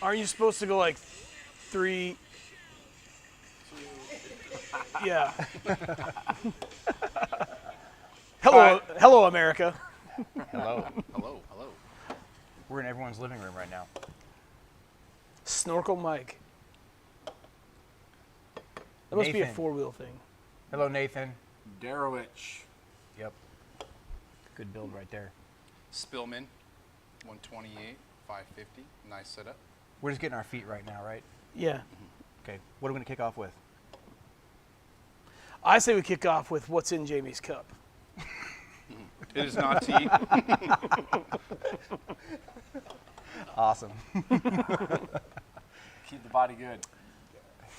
Aren't you supposed to go like 3? Yeah. Hello, America. Hello. Hello. We're in everyone's living room right now. Snorkel Mike. That must be a Nathan. 4-wheel thing. Hello, Nathan. Darowich. Yep. Good build right there. Spillman, 128, 550. Nice setup. We're just getting our feet right now, right? Yeah. Okay. What are we going to kick off with? I say we kick off with what's in Jamie's cup. It is not tea. Awesome. Keep the body good.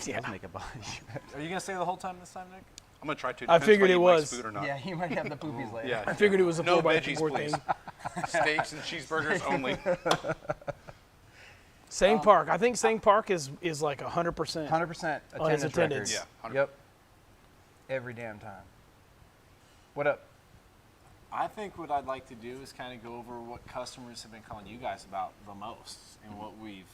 Yeah. Let's make a bunch. Are you going to stay the whole time this time, Nick? I'm gonna try to. I Depends figured if it eat Mike's was. Food or not. Yeah, you might have the poopies later. Yeah. I figured it was a No 4x4 veggies, please. thing. Steaks and cheeseburgers only. Sang Park. I think Sang Park is like 100%. 100% On his attendance attendance. record. Yeah, 100%. Yep. Every damn time. What up? I think what I'd like to do is kind of go over what customers have been calling you guys about the most and what we've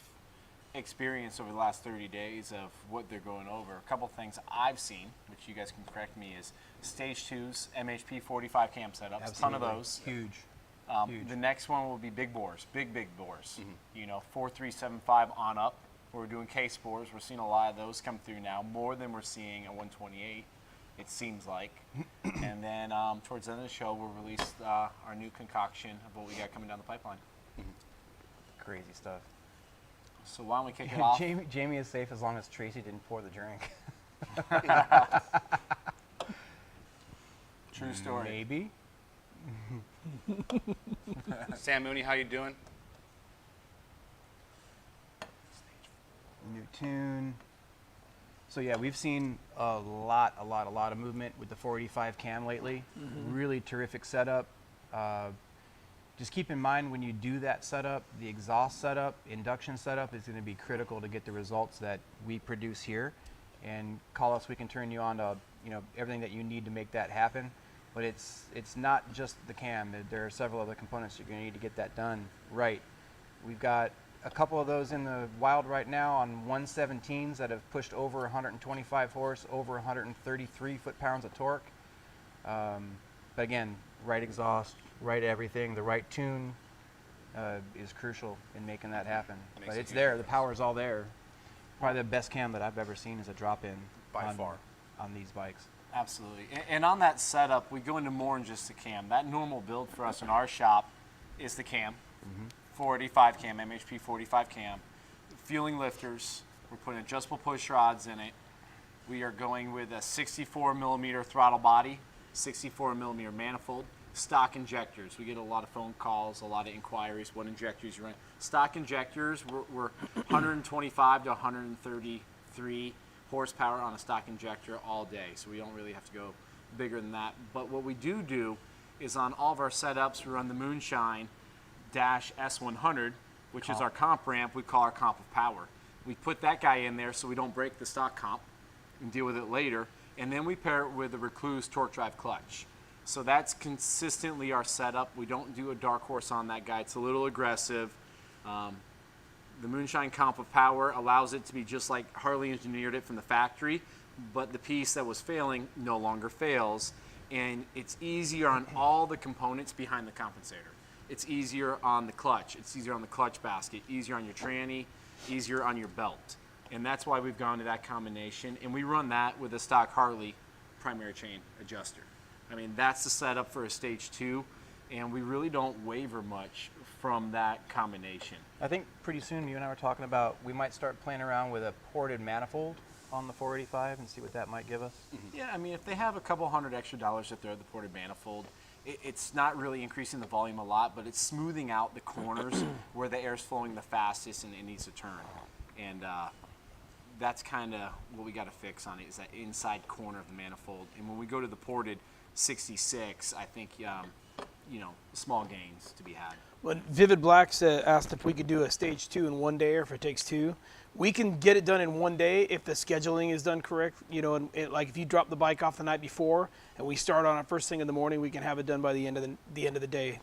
experienced over the last 30 days of what they're going over. A couple things I've seen, which you guys can correct me, is Stage 2's MHP 45 cam setups, ton of those. Huge. Huge. The next one will be big bores, big bores. You know, 4375 on up. We're doing case bores. We're seeing a lot of those come through now, more than we're seeing a 128. It seems like. And then towards the end of the show, we'll release our new concoction of what we got coming down the pipeline. Crazy stuff. So why don't we kick it off? Jamie is safe as long as Tracy didn't pour the drink. True story. Maybe. Sam Mooney, how you doing? New tune. So yeah, we've seen a lot of movement with the 485 cam lately. Really terrific setup. Just keep in mind when you do that setup, the exhaust setup, induction setup is going to be critical to get the results that we produce here. And call us, we can turn you on to everything that you need to make that happen. But it's not just the cam. There are several other components you're going to need to get that done right. We've got a couple of those in the wild right now on 117s that have pushed over 125 horse, over 133 foot-pounds of torque. But again, right exhaust, right everything, the right tune is crucial in making that happen. Makes But a it's huge there, the difference. power's all there. Probably the best cam that I've ever seen is a drop-in By far. on these bikes. Absolutely. And on that setup, we go into more than just the cam. That normal build for us in our shop is the cam. 485 cam, MHP 45 cam. Fueling lifters. We're putting adjustable push rods in it. We are going with a 64 millimeter throttle body, 64 millimeter manifold, stock injectors. We get a lot of phone calls, a lot of inquiries, what injectors you run. Stock injectors, we're 125 to 133 horsepower on a stock injector all day, so we don't really have to go bigger than that. But what we do is on all of our setups, we run the Moonshine S100, which is our comp ramp. We call our comp of power. We put that guy in there so we don't break the stock comp and deal with it later, and then we pair it with the Recluse torque drive clutch. So that's consistently our setup. We don't do a dark horse on that guy. It's a little aggressive. The Moonshine comp of power allows it to be just like Harley engineered it from the factory, but the piece that was failing no longer fails, and it's easier on all the components behind the compensator. It's easier on the clutch. It's easier on the clutch basket, easier on your tranny, easier on your belt. And that's why we've gone to that combination, and we run that with a stock Harley primary chain adjuster. I mean, that's the setup for a Stage 2, and we really don't waver much from that combination. I think pretty soon you and I were talking about we might start playing around with a ported manifold on the 485 and see what that might give us. Yeah, I mean, if they have a couple $100 extra to throw at the ported manifold, it's not really increasing the volume a lot, but it's smoothing out the corners where the air's flowing the fastest and it needs to turn. And that's kind of what we got to fix on it, is that inside corner of the manifold. And when we go to the ported 66, I think, small gains to be had. When Vivid Black asked if we could do a Stage 2 in one day or if it takes two, we can get it done in one day if the scheduling is done correct. Like if you drop the bike off the night before and we start on it first thing in the morning, we can have it done by the end of the day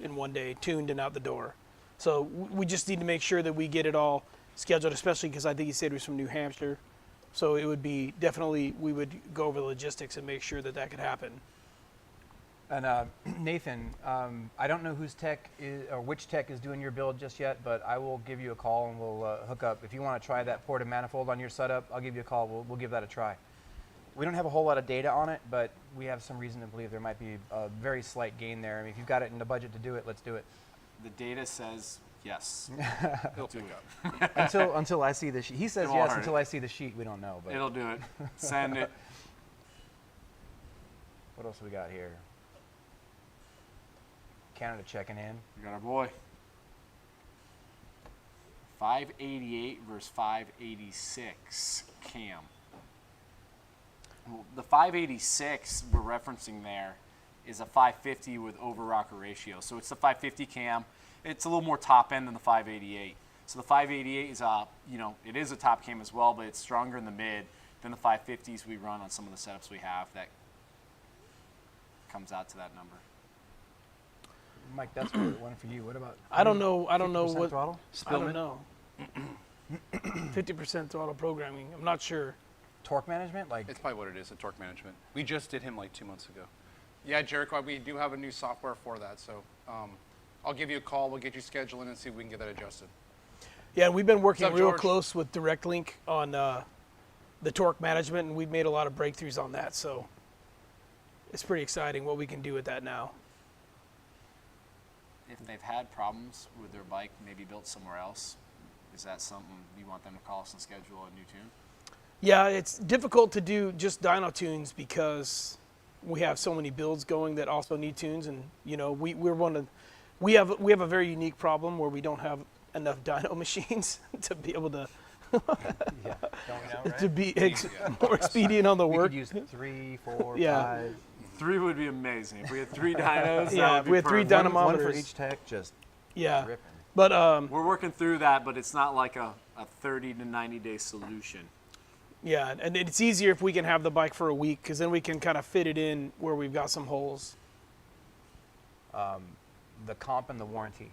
in one day, tuned and out the door. So we just need to make sure that we get it all scheduled, especially because I think he said he was from New Hampshire. So it would be definitely, we would go over the logistics and make sure that that could happen. And Nathan, I don't know whose tech is, or which tech is doing your build just yet, but I will give you a call and we'll hook up. If you want to try that ported manifold on your setup, I'll give you a call. We'll give that a try. We don't have a whole lot of data on it, but we have some reason to believe there might be a very slight gain there. I mean, if you've got it in the budget to do it, let's do it. The data says yes. He'll pick up. Until I see the sheet. He says It won't yes hurt until it. I see the sheet. We don't know. But It'll do it. Send it. what else we got here? Canada checking in. We got our boy. 588 versus 586 cam. Well, the 586 we're referencing there is a 550 with over rocker ratio. So it's the 550 cam. It's a little more top end than the 588. So the 588 is it is a top cam as well, but it's stronger in the mid than the 550s we run on some of the setups we have. That comes out to that number. Mike, that's one for you. What about? I don't know 50% what, throttle? I don't know. 50% throttle programming, I'm not sure. Torque management, like It's probably what it is, a torque management. We just did him like 2 months ago. Yeah, Jericho, we do have a new software for that. So I'll give you a call. We'll get you scheduled in and see if we can get that adjusted. Yeah, and we've been working What's up, real George? close with Direct Link on the torque management, and we've made a lot of breakthroughs on that. So it's pretty exciting what we can do with that now. If they've had problems with their bike, maybe built somewhere else, is that something you want them to call us and schedule a new tune? Yeah, it's difficult to do just dyno tunes because we have so many builds going that also need tunes, and we have a very unique problem where we don't have enough dyno machines to be able to yeah, don't we know, right? to be Yeah. more expedient on the We work. could use 3, 4, Yeah. 5. 3 would be amazing. If we had 3 dynos, Yeah, that if would we be had 3 perfect. dynamometers. One for each tech, just Yeah, ripping. but We're working through that, but it's not like a 30 to 90 day solution. yeah, and it's easier if we can have the bike for a week because then we can kind of fit it in where we've got some holes. The comp and the warranty.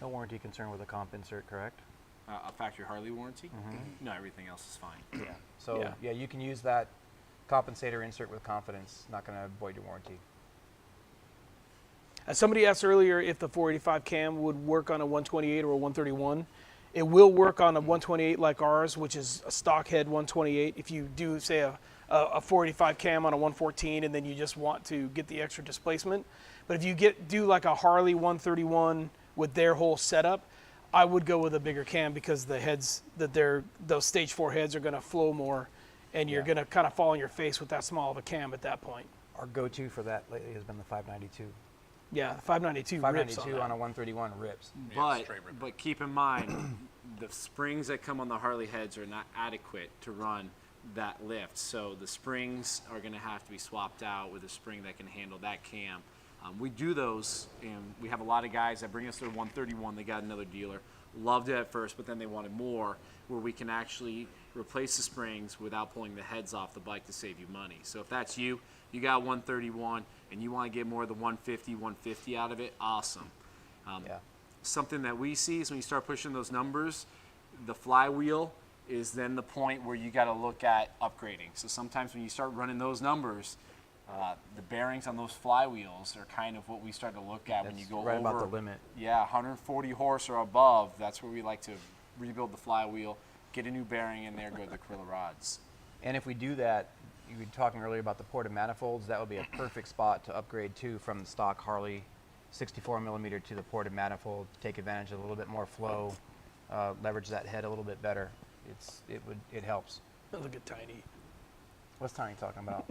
No warranty concern with the comp insert, correct? A factory Harley warranty? No, everything else is fine. Yeah. So Yeah. yeah, you can use that compensator insert with confidence. Not going to void your warranty. As somebody asked earlier if the 485 cam would work on a 128 or a 131. It will work on a 128 like ours, which is a stock head 128. If you do, say, a 485 cam on a 114 and then you just want to get the extra displacement. But if you do like a Harley 131 with their whole setup, I would go with a bigger cam because the heads those stage 4 heads are going to flow more, and you're going to kind of fall on your face with that small of a cam at that point. Our go-to for that lately has been the 592. Yeah, the 592 rips on 592 that. on a 131 rips. But straight ripper. but keep in mind, the springs that come on the Harley heads are not adequate to run that lift. So the springs are going to have to be swapped out with a spring that can handle that cam. We do those, and we have a lot of guys that bring us their 131. They got another dealer, loved it at first, but then they wanted more, where we can actually replace the springs without pulling the heads off the bike to save you money. So if that's you, you got 131, and you want to get more of the 150 out of it, awesome. Yeah. Something that we see is when you start pushing those numbers, the flywheel is then the point where you got to look at upgrading. So sometimes when you start running those numbers, the bearings on those flywheels are kind of what we start to look at when you That's go right over. about the limit. Yeah, 140 horse or above. That's where we like to rebuild the flywheel, get a new bearing in there, go to the acrylic rods. And if we do that, you were talking earlier about the ported manifolds. That would be a perfect spot to upgrade to from the stock Harley 64 millimeter to the ported manifold. Take advantage of a little bit more flow, leverage that head a little bit better. It helps. Look at Tiny. What's Tiny talking about?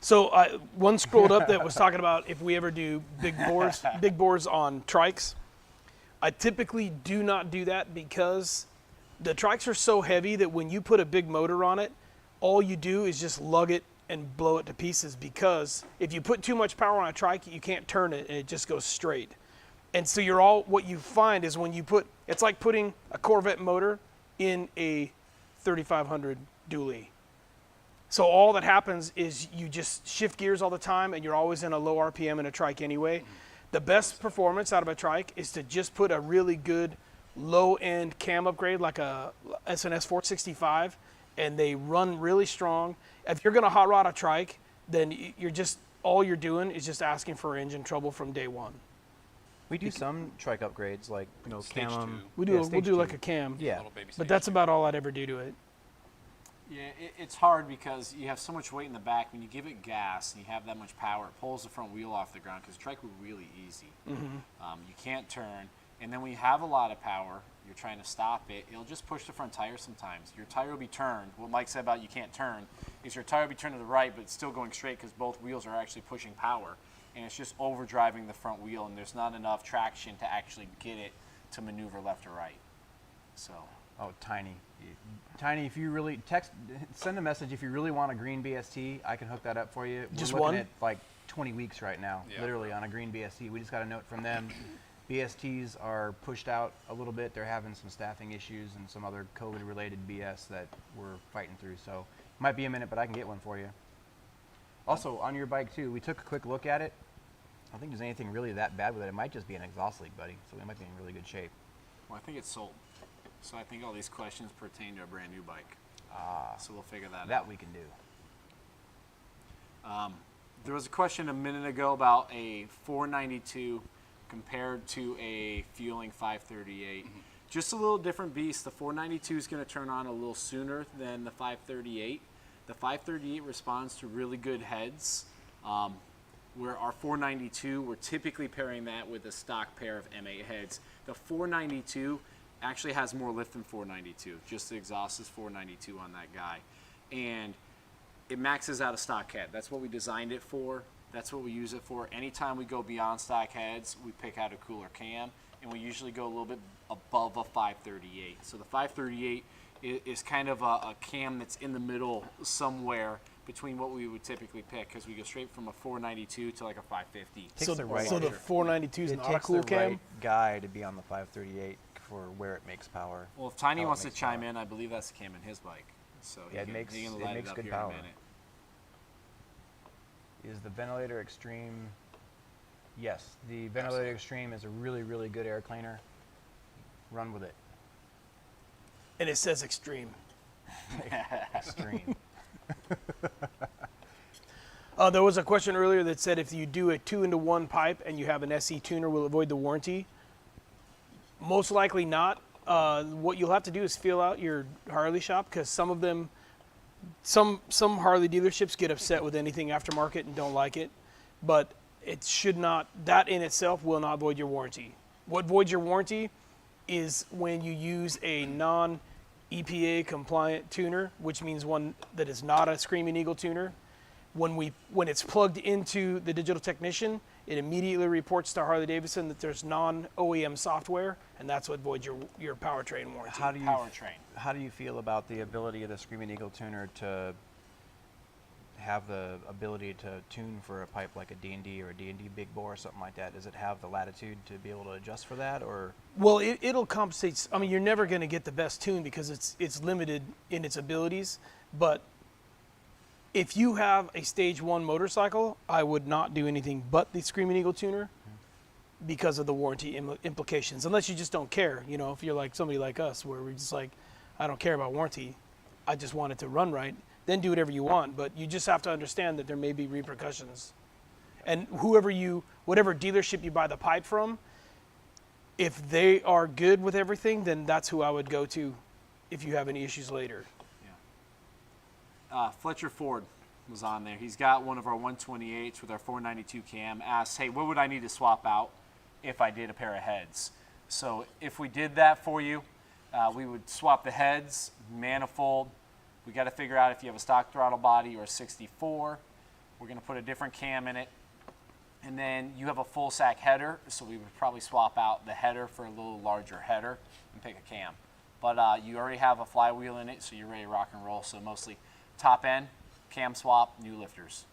So one scrolled up that was talking about if we ever do big bores on trikes. I typically do not do that because the trikes are so heavy that when you put a big motor on it, all you do is just lug it and blow it to pieces, because if you put too much power on a trike, you can't turn it and it just goes straight. And so what you find is when you it's like putting a Corvette motor in a 3500 dually. So all that happens is you just shift gears all the time, and you're always in a low RPM in a trike anyway. The best performance out of a trike is to just put a really good low-end cam upgrade like a SNS 465, and they run really strong. If you're going to hot rod a trike, then all you're doing is just asking for engine trouble from day one. We do some trike upgrades, like Stage cam. two. We'll stage do like two. a cam. Yeah. Little baby But stage that's two. about all I'd ever do to it. Yeah, it's hard because you have so much weight in the back. When you give it gas and you have that much power, it pulls the front wheel off the ground because trike will really easy. You can't turn. And then when you have a lot of power, you're trying to stop it, it'll just push the front tire sometimes. Your tire will be turned. What Mike said about you can't turn is your tire will be turned to the right, but it's still going straight because both wheels are actually pushing power. And it's just overdriving the front wheel, and there's not enough traction to actually get it to maneuver left or right. So. Oh, Tiny. Tiny, if you really send a message if you really want a green BST. I can hook that up for you. Just We're looking one? at like 20 weeks right now, Yeah. literally on a green BST. We just got a note from them. BSTs are pushed out a little bit. They're having some staffing issues and some other COVID-related BS that we're fighting through. So it might be a minute, but I can get one for you. Also, on your bike too, we took a quick look at it. I don't think there's anything really that bad with it. It might just be an exhaust leak, buddy. So we might be in really good shape. Well, I think it's sold. So I think all these questions pertain to a brand new bike. So we'll figure that out. That we can do. There was a question a minute ago about a 492 compared to a fueling 538. Just a little different beast. The 492 is going to turn on a little sooner than the 538. The 538 responds to really good heads, where our 492, we're typically pairing that with a stock pair of M8 heads. The 492 actually has more lift than 492. Just the exhaust is 492 on that guy. And it maxes out a stock head. That's what we designed it for. That's what we use it for. Anytime we go beyond stock heads, we pick out a cooler cam, and we usually go a little bit above a 538. So the 538 is kind of a cam that's in the middle somewhere between what we would typically pick, because we go straight from a 492 to like a 550. Takes So the right- the 492 is It not a takes cool the cam? right guy to be on the 538 for where it makes power. Well, if Tiny How it wants to makes chime power. in, I believe that's the cam in his bike. So Yeah, it he makes- can it light makes up good here in a power. minute. Is the Ventilator Extreme? Yes, the Ventilator Extreme is a really, really good air cleaner. Run with it. And it says extreme. Extreme. There was a question earlier that said if you do a 2-into-1 pipe and you have an SE tuner, will it void the warranty? Most likely not. What you'll have to do is feel out your Harley shop, because some of them, some Harley dealerships get upset with anything aftermarket and don't like it, but it should not. That in itself will not void your warranty. What voids your warranty is when you use a non-EPA compliant tuner, which means one that is not a Screaming Eagle tuner. When it's plugged into the digital technician, it immediately reports to Harley-Davidson that there's non-OEM software, and that's what voids your powertrain warranty. How do you Powertrain. How do you feel about the ability of the Screaming Eagle tuner to have the ability to tune for a pipe like a D&D or a D&D Big Bore or something like that? Does it have the latitude to be able to adjust for that, or? Well, it'll compensate. I mean, you're never going to get the best tune because it's limited in its abilities. But if you have a stage 1 motorcycle, I would not do anything but the Screaming Eagle tuner because of the warranty implications. Unless you just don't care. You know, if you're like somebody like us, where we're just like, I don't care about warranty. I just want it to run right. Then do whatever you want. But you just have to understand that there may be repercussions. And whatever dealership you buy the pipe from, if they are good with everything, then that's who I would go to if you have any issues later. Fletcher Ford was on there. He's got one of our 128s with our 492 cam. Asked, hey, what would I need to swap out if I did a pair of heads? So if we did that for you, we would swap the heads, manifold. We got to figure out if you have a stock throttle body or a 64. We're going to put a different cam in it. And then you have a full sack header, so we would probably swap out the header for a little larger header and pick a cam. But you already have a flywheel in it, so you're ready to rock and roll. So mostly top end, cam swap, new lifters.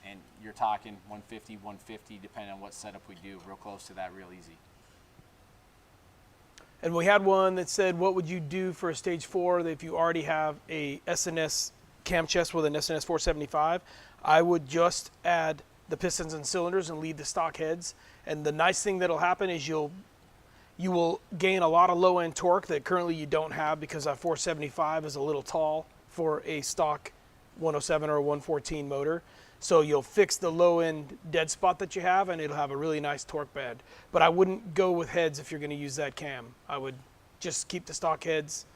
And you're talking 150, 150, depending on what setup we do. Real close to that, real easy. And we had one that said, what would you do for a stage 4 if you already have a SNS cam chest with an SNS 475? I would just add the pistons and cylinders and leave the stock heads. And the nice thing that'll happen is you'll You will gain a lot of low-end torque that currently you don't have because that 475 is a little tall for a stock 107 or 114 motor. So you'll fix the low-end dead spot that you have, and it'll have a really nice torque band. But I wouldn't go with heads if you're going to use that cam. I would just keep the stock heads,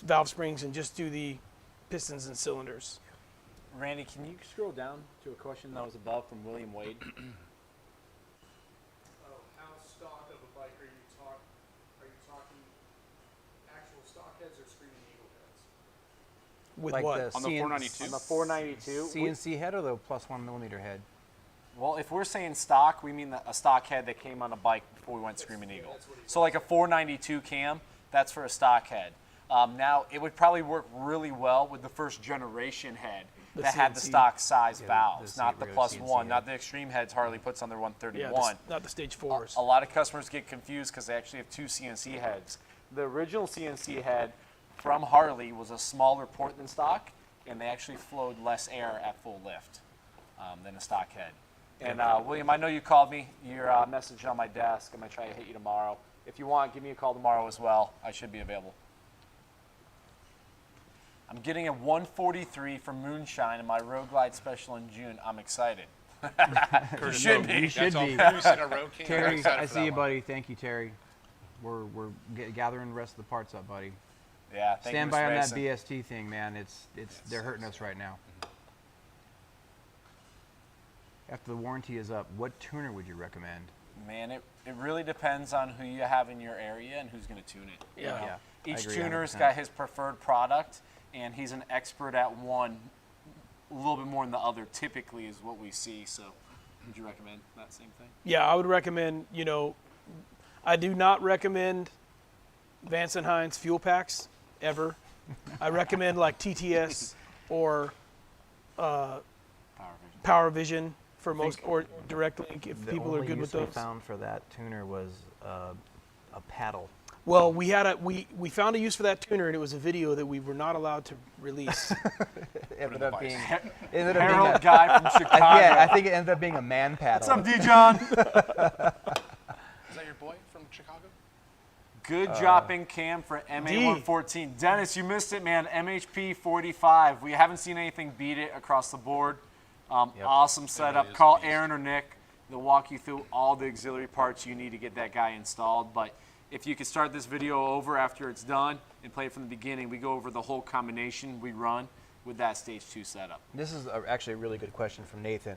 valve springs, and just do the pistons and cylinders. Randy, can you scroll down to a question that was above from William Wade? How stock of a bike are you talking actual stock heads or Screaming Eagle heads? With Like what? the On the 492? On the 492. CNC head or the +1 millimeter head? Well, if we're saying stock, we mean a stock head that came on a bike before we went Screaming Eagle. So like a 492 cam, that's for a stock head. Now, it would probably work really well with the first generation head that had the CNC. stock size Yeah, valves, the not the regular +1, CNC not the extreme heads Harley puts on their 131. Yeah, not the stage 4s. A lot of customers get confused because they actually have two CNC heads. The original CNC head from Harley was a smaller port than stock, and they actually flowed less air at full lift than a stock head. And William, I know you called me. Your message on my desk. I'm going to try to hit you tomorrow. If you want, give me a call tomorrow as well. I should be available. I'm getting a 143 from Moonshine in my Road Glide special in June. I'm excited. You should be. You should That's all be. produced in a row, King. I'm Terry, excited I for see that you, one. buddy. Thank you, Terry. We're gathering the rest of the parts up, buddy. Yeah, thank Stand you, by Mr. on that Mason. BST thing, man. They're hurting us right now. After the warranty is up, what tuner would you recommend? Man, it really depends on who you have in your area and who's going to tune it. Yeah. Yeah, I Each agree tuner's 100%. got his preferred product, and he's an expert at one, a little bit more than the other. Typically, is what we see. So, would you recommend that same thing? Yeah, I would recommend, I do not recommend Vance & Hines fuel packs ever. I recommend like TTS or Power Vision. Power Vision for most, or Direct Link if The people are only good with use we those. found for that tuner was a paddle. Well, we found a use for that tuner, and it was a video that we were not allowed to release. Ended the up device. being, ended up being Harold a, guy from Chicago. yeah, I think it ended up being a man paddle. What's up, D-John? Is that your boy from Chicago? Good dropping cam for MA114. Dennis, you missed it, man. MHP 45. We haven't seen anything beat it across the board. Awesome setup. is a Call beast. Aaron or Nick. They'll walk you through all the auxiliary parts you need to get that guy installed. But if you could start this video over after it's done and play it from the beginning, we go over the whole combination we run with that stage 2 setup. This is actually a really good question from Nathan.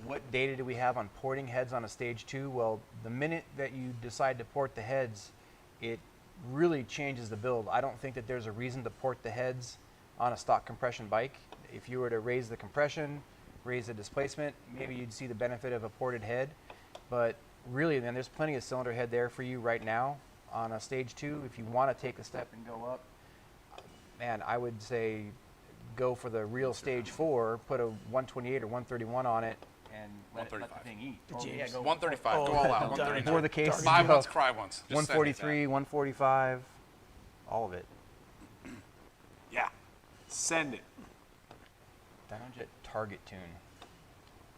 What data do we have on porting heads on a stage 2? Well, the minute that you decide to port the heads, it really changes the build. I don't think that there's a reason to port the heads on a stock compression bike. If you were to raise the compression, raise the displacement, maybe you'd see the benefit of a ported head. But really, then there's plenty of cylinder head there for you right now on a stage 2. If you want to take a step and go up, man, I would say go for the real stage 4, put a 128 or 131 on it, and let the 135. thing eat. James. Go 135. Oh, Go all out. darn. 132. for the case. Five months, cry once. Just send me that. 143, 145, all of it. Yeah. Send it. Dynojet target tune.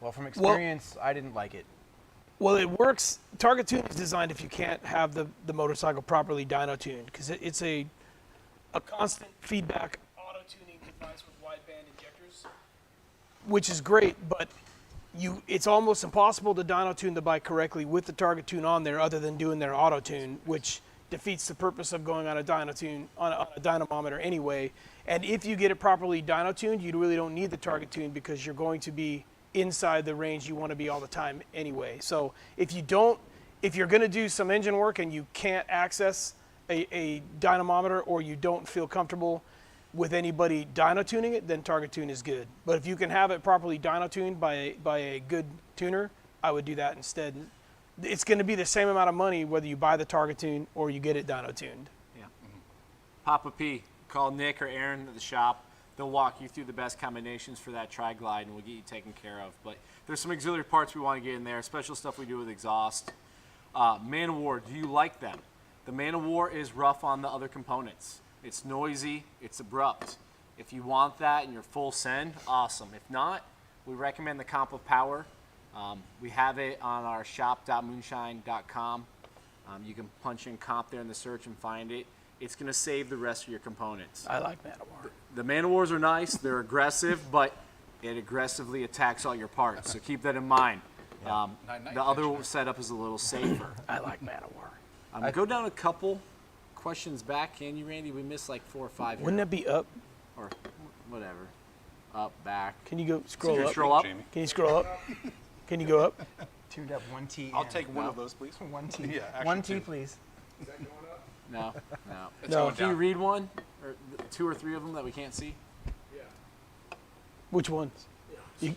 Well, from experience, I didn't like it. Well, it works. Target tune is designed if you can't have the motorcycle properly dyno tuned, because it's a constant feedback auto tuning device with wideband injectors, which is great, but it's almost impossible to dyno tune the bike correctly with the target tune on there, other than doing their auto tune, which defeats the purpose of going on a dyno tune on a dynamometer anyway. And if you get it properly dyno tuned, you really don't need the target tune because you're going to be inside the range you want to be all the time anyway. So if you're going to do some engine work and you can't access a dynamometer, or you don't feel comfortable with anybody dyno tuning it, then target tune is good. But if you can have it properly dyno tuned by a good tuner, I would do that instead. It's going to be the same amount of money whether you buy the target tune or you get it dyno tuned. Yeah. Papa P, call Nick or Aaron at the shop. They'll walk you through the best combinations for that tri-glide, and we'll get you taken care of. But there's some auxiliary parts we want to get in there, special stuff we do with exhaust. Man of War, do you like them? The Man of War is rough on the other components. It's noisy, it's abrupt. If you want that and you're full send, awesome. If not, we recommend the Comp of Power. We have it on our shop.moonshine.com. You can punch in comp there in the search and find it. It's going to save the rest of your components. I like Man-O-War. The Man-O-Wars are nice. They're aggressive, but it aggressively attacks all your parts. So keep that in mind. The other setup is a little safer. I like Man-O-War. Go down a couple questions back, can you, Randy? We missed like 4 or 5 here. Wouldn't that be up? Or whatever. Up, back. Can you go scroll up? Scroll up. Jamie. Can you scroll up? Can you go up? Tuned up 1T. I'll take one of those, please. 1T. Yeah, actually 1T, two. please. No. It's No. going Can you down. read one? Or 2 or 3 of them that we can't see? Which ones? You-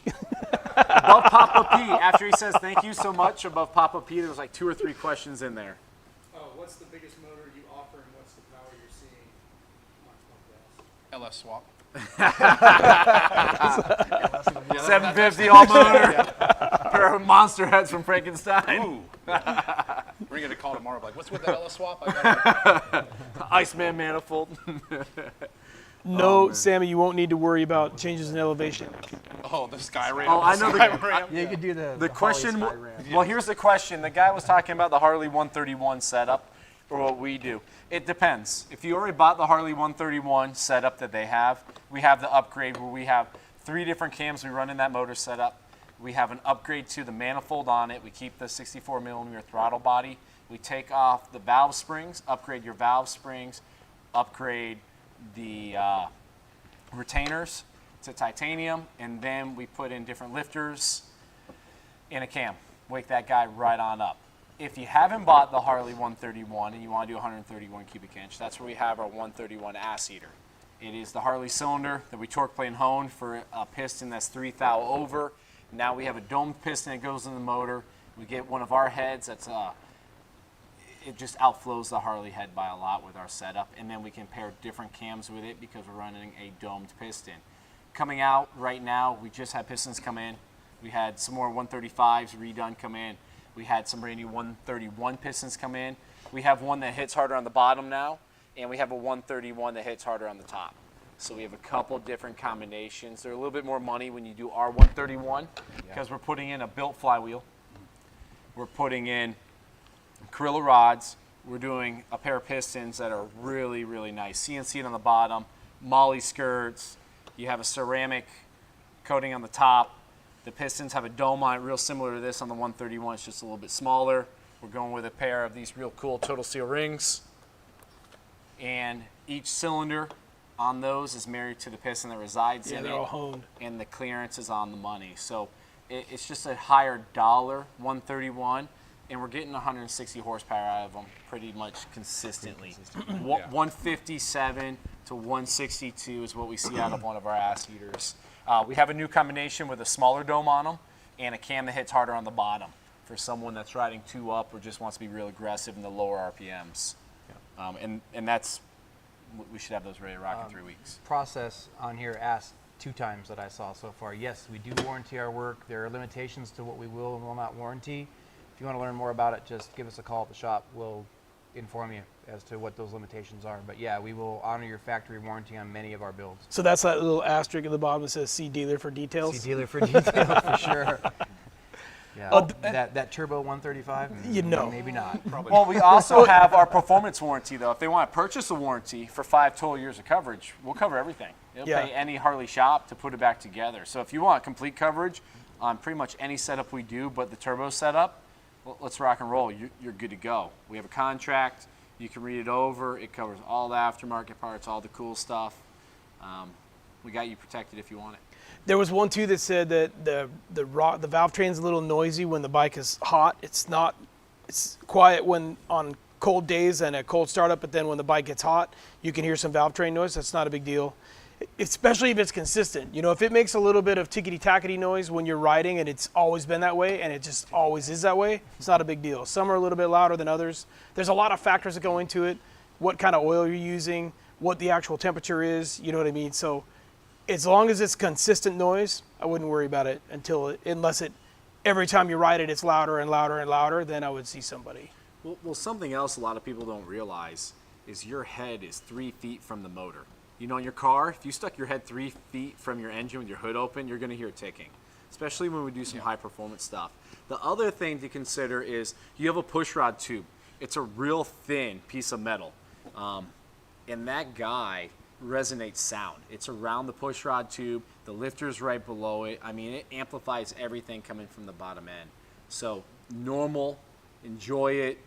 Above Papa P, after he says thank you so much, above Papa P, there was like 2 or 3 questions in there. What's the biggest motor you offer and what's the power you're seeing on LS swap. 750 all motor. Pair of monster heads from Frankenstein. Ooh. We're going to call tomorrow. Like, what's with the LS swap? I got Iceman manifold. No, Sammy, you won't need to worry about changes in elevation. oh, the Skyrim. Oh, I know the Yeah, you could do the The question, Harley Sky Ram. well, here's the question. The guy was talking about the Harley 131 setup, or what we do. It depends. If you already bought the Harley 131 setup that they have, we have the upgrade where we have 3 different cams we run in that motor setup. We have an upgrade to the manifold on it. We keep the 64 millimeter throttle body. We take off the valve springs, upgrade your valve springs, upgrade the retainers to titanium, and then we put in different lifters in a cam. Wake that guy right on up. If you haven't bought the Harley 131 and you want to do 131 cubic inch, that's where we have our 131 ass eater. It is the Harley cylinder that we torque plane hone for a piston that's 3 thou over. Now we have a domed piston that goes in the motor. We get one of our heads that's it just outflows the Harley head by a lot with our setup, and then we can pair different cams with it because we're running a domed piston. Coming out right now, we just had pistons come in. We had some more 135s redone come in. We had some brand new 131 pistons come in. We have one that hits harder on the bottom now, and we have a 131 that hits harder on the top. So we have a couple different combinations. They're a little bit more money when you do our 131 because we're putting in a built flywheel. We're putting in Corilla rods. We're doing a pair of pistons that are really, really nice. CNC on the bottom, Molly skirts. You have a ceramic coating on the top. The pistons have a dome on it, real similar to this on the 131. It's just a little bit smaller. We're going with a pair of these real cool Total Seal rings. And each cylinder on those is married to the piston that resides Yeah, in they're it. all honed. And the clearance is on the money. So it's just a higher dollar 131, and we're getting 160 horsepower out of them pretty much consistently. 157 to 162 is what we see out of one of our ass heaters. We have a new combination with a smaller dome on them and a cam that hits harder on the bottom for someone that's riding 2 up or just wants to be real aggressive in the lower RPMs. And that's, we should have those ready to rock in 3 weeks. Process on here asked 2 times that I saw so far. Yes, we do warranty our work. There are limitations to what we will and will not warranty. If you want to learn more about it, just give us a call at the shop. We'll inform you as to what those limitations are. But yeah, we will honor your factory warranty on many of our builds. So that's that little asterisk at the bottom that says "See dealer for details." See dealer for detail for sure. Yeah, that turbo 135. You know. Maybe not. Well, we also have our performance warranty, though. If they want to purchase a warranty for 5 total years of coverage, we'll cover everything. It'll Yeah. pay any Harley shop to put it back together. So if you want complete coverage on pretty much any setup we do, but the turbo setup, well, let's rock and roll. You're good to go. We have a contract. You can read it over. It covers all the aftermarket parts, all the cool stuff. We got you protected if you want it. There was one too that said that the valve train's a little noisy when the bike is hot. It's quiet when on cold days and a cold startup, but then when the bike gets hot, you can hear some valve train noise. That's not a big deal, especially if it's consistent. You know, if it makes a little bit of tickety-tackety noise when you're riding and it's always been that way and it just always is that way, it's not a big deal. Some are a little bit louder than others. There's a lot of factors that go into it, what kind of oil you're using, what the actual temperature is, you know what I mean? So as long as it's consistent noise, I wouldn't worry about it unless every time you ride it, it's louder and louder and louder, then I would see somebody. Well, something else a lot of people don't realize is your head is 3 feet from the motor. You know, in your car, if you stuck your head 3 feet from your engine with your hood open, you're going to hear it ticking, especially when we do some high performance stuff. The other thing to consider is you have a push rod tube. It's a real thin piece of metal. And that guy resonates sound. It's around the push rod tube. The lifter's right below it. I mean, it amplifies everything coming from the bottom end. So normal, enjoy it,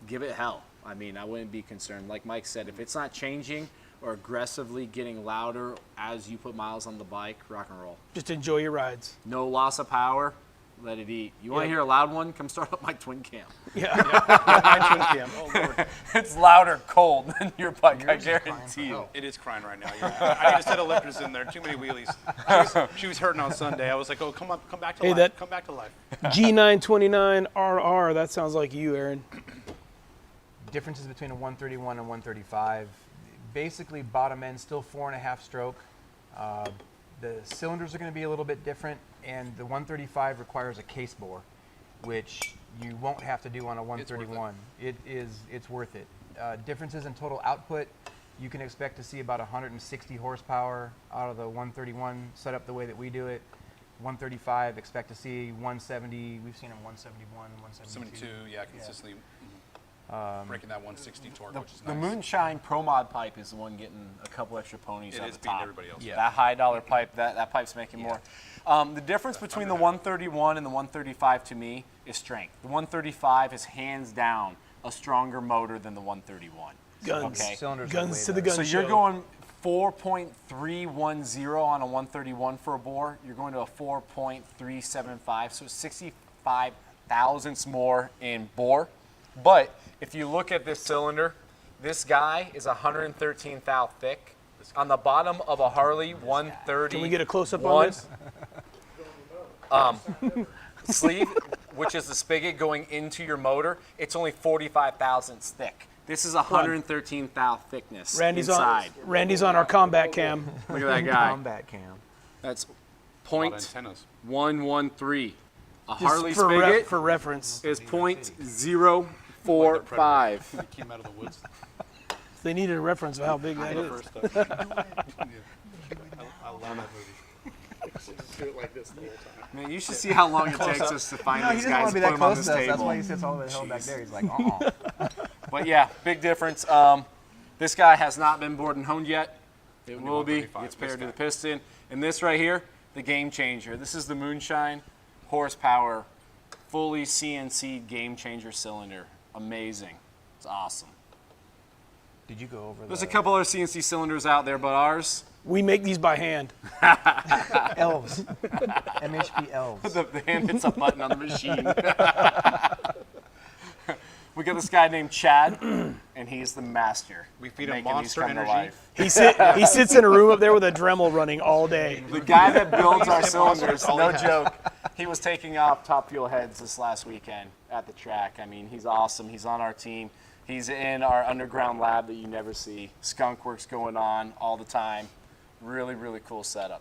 give it hell. I mean, I wouldn't be concerned. Like Mike said, if it's not changing or aggressively getting louder as you put miles on the bike, rock and roll. Just enjoy your rides. No loss of power, let it eat. You want to Yeah. hear a loud one? Come start up my twin cam. Yeah. Oh, Lord. It's louder cold than your bike, I guarantee you. It is crying right now. I need a set of lifters in there. Too many wheelies. She was hurting on Sunday. I was like, oh, come back to Hey, life. that- Come back to life. G929RR, that sounds like you, Aaron. Differences between a 131 and 135. Basically, bottom end still 4.5 stroke. The cylinders are going to be a little bit different, and the 135 requires a case bore, which you won't have to do on a 131. It's worth it. Differences in total output. You can expect to see about 160 horsepower out of the 131 set up the way that we do it. 135, expect to see 170. We've seen them 171, 172. 72, yeah, consistently breaking that 160 torque, which is The nice. Moonshine Pro Mod pipe is the one getting a couple extra ponies It on is the beating top. everybody else. Yeah. That high dollar pipe, that pipe's making more. The difference between the 131 and the 135 to me is strength. The 135 is hands down a stronger motor than the 131. Guns. Okay. Cylinders are Guns way to the better. gun So you're show. going 4.310 on a 131 for a bore. You're going to a 4.375, so 65 thousandths more in bore. But if you look at this cylinder, this guy is 113 thou thick. On the bottom of a Harley 130. Can we get a close-up on this? Sleeve, which is the spigot going into your motor, it's only 45 thousandths thick. This is 113 thou thickness inside. Randy's on our combat cam. Look at that guy. Combat cam. That's A lot of antennas. 0.113. A Just Harley for, spigot for reference. is 0.045. He came out of the woods. They needed a reference of how big that is. First I love that movie. Just do it like this the whole time. Man, you should see how long it takes us to find No, he these doesn't want guys to and be put that them on close this to us. That's why table. he sits all the way the hell back there. He's like, But yeah, big difference. This guy has not been bored and honed yet. It will be. 135, It's paired to this the guy. piston. And this right here, the game changer. This is the Moonshine horsepower, fully CNC game changer cylinder. Amazing. It's awesome. Did you go over There's a couple other CNC cylinders out there, but ours, We make these by hand. elves? MHP elves. the hand hits a button on the machine. We got this guy named Chad, and he's the master. We feed him making these Monster come to Energy. life. He sits in a room up there with a Dremel running all day. The guy that builds our Feeds him Monster, cylinders, that's all no he has. joke, he was taking off Top Fuel heads this last weekend at the track. I mean, he's awesome. He's on our team. He's in our underground lab that you never see. Skunk works going on all the time. Really, really cool setup.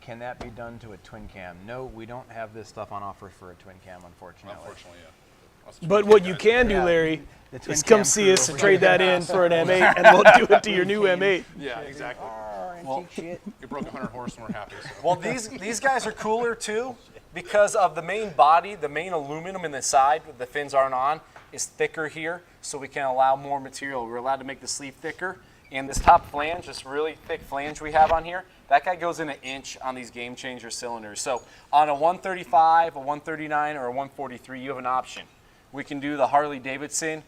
Can that be done to a twin cam? No, we don't have this stuff on offer for a twin cam, unfortunately. Unfortunately, yeah. Us But twin what guys. you can do, Yeah. Larry, The twin is come cam see crew us and over trade here. that in for an M8, and we'll do it to your new M8. Yeah, exactly. Well, You broke 100 horse and we're happy. So. Well, these guys are cooler too because of the main body, the main aluminum in the side, the fins aren't on, is thicker here, so we can allow more material. We're allowed to make the sleeve thicker. And this top flange, this really thick flange we have on here, that guy goes in an inch on these game changer cylinders. So on a 135, a 139, or a 143, you have an option. We can do the Harley-Davidson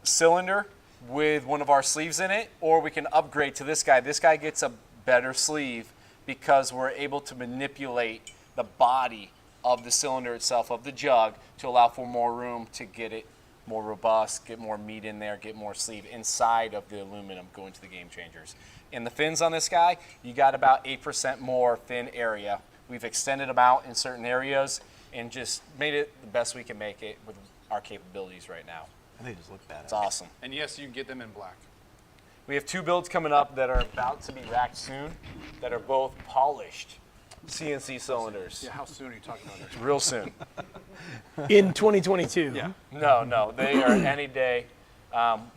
cylinder with one of our sleeves in it, or we can upgrade to this guy. This guy gets a better sleeve because we're able to manipulate the body of the cylinder itself, of the jug, to allow for more room to get it more robust, get more meat in there, get more sleeve inside of the aluminum going to the game changers. And the fins on this guy, you got about 8% more fin area. We've extended them out in certain areas and just made it the best we can make it with our capabilities right now. They just look bad. It's awesome. And yes, you can get them in black. We have two builds coming up that are about to be racked soon that are both polished CNC cylinders. Yeah, how soon are you talking about this? Real soon. In 2022. Yeah. No, they are any day.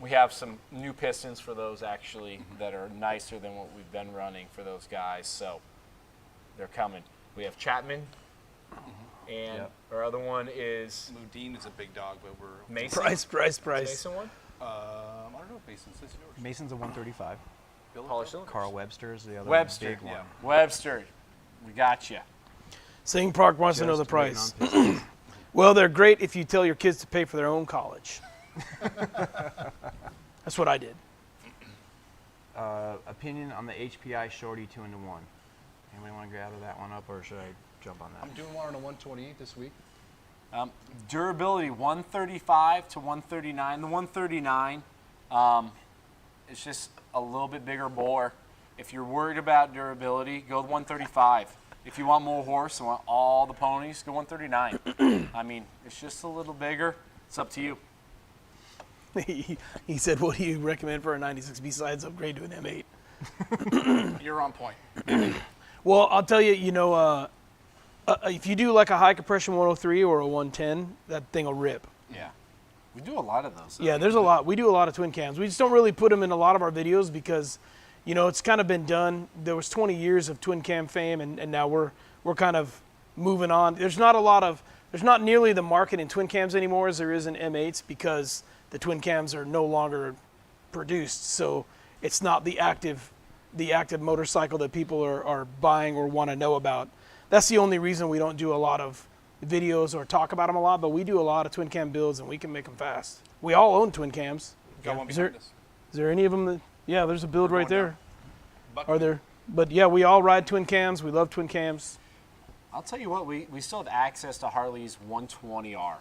We have some new pistons for those actually that are nicer than what we've been running for those guys, so they're coming. We have Chapman And Yep. our other one is Modine is a big dog, but we're. Mason. Price. Mason one. I don't know if Mason's is yours. Mason's a 135. Polished cylinders. Carl Webster's the other Webster. big one. Yeah. Webster. We got you. Sing Park wants to know the Just waiting price. on Pistons. Well, they're great if you tell your kids to pay for their own college. That's what I did. Opinion on the HPI Shorty 2-in-1. Anybody want to gather that one up, or should I jump on that? I'm doing one on a 128 this week. Durability 135 to 139. The 139, it's just a little bit bigger bore. If you're worried about durability, go with 135. If you want more horse and want all the ponies, go 139. I mean, it's just a little bigger. It's up to you. He said, what do you recommend for a 96 besides upgrade to an M8? You're on point. Well, I'll tell you, if you do like a high compression 103 or a 110, that thing will rip. Yeah. We do a lot of those. Yeah, there's a lot. We do a lot of twin cams. We just don't really put them in a lot of our videos because, it's kind of been done. There was 20 years of twin cam fame, and now we're kind of moving on. There's not nearly the market in twin cams anymore as there is in M8s because the twin cams are no longer produced. So it's not the active motorcycle that people are buying or want to know about. That's the only reason we don't do a lot of videos or talk about them a lot, but we do a lot of twin cam builds and we can make them fast. We all own twin cams. Got one Is there, behind us. is there any of them that, yeah, there's a build right going there. Buck- Are there? But yeah, we all ride twin cams. We love twin cams. I'll tell you what, we still have access to Harley's 120R.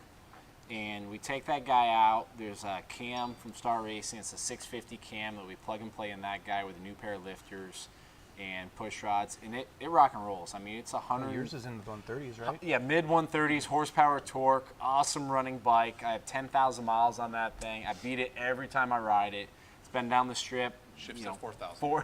And we take that guy out. There's a cam from Star Racing. It's a 650 cam that we plug and play in that guy with a new pair of lifters and push rods. And it rock and rolls. I mean, it's 100. Yours is in the 130s, right? Yeah, mid 130s, horsepower, torque, awesome running bike. I have 10,000 miles on that thing. I beat it every time I ride it. It's been down the strip. Shifts at 4,000.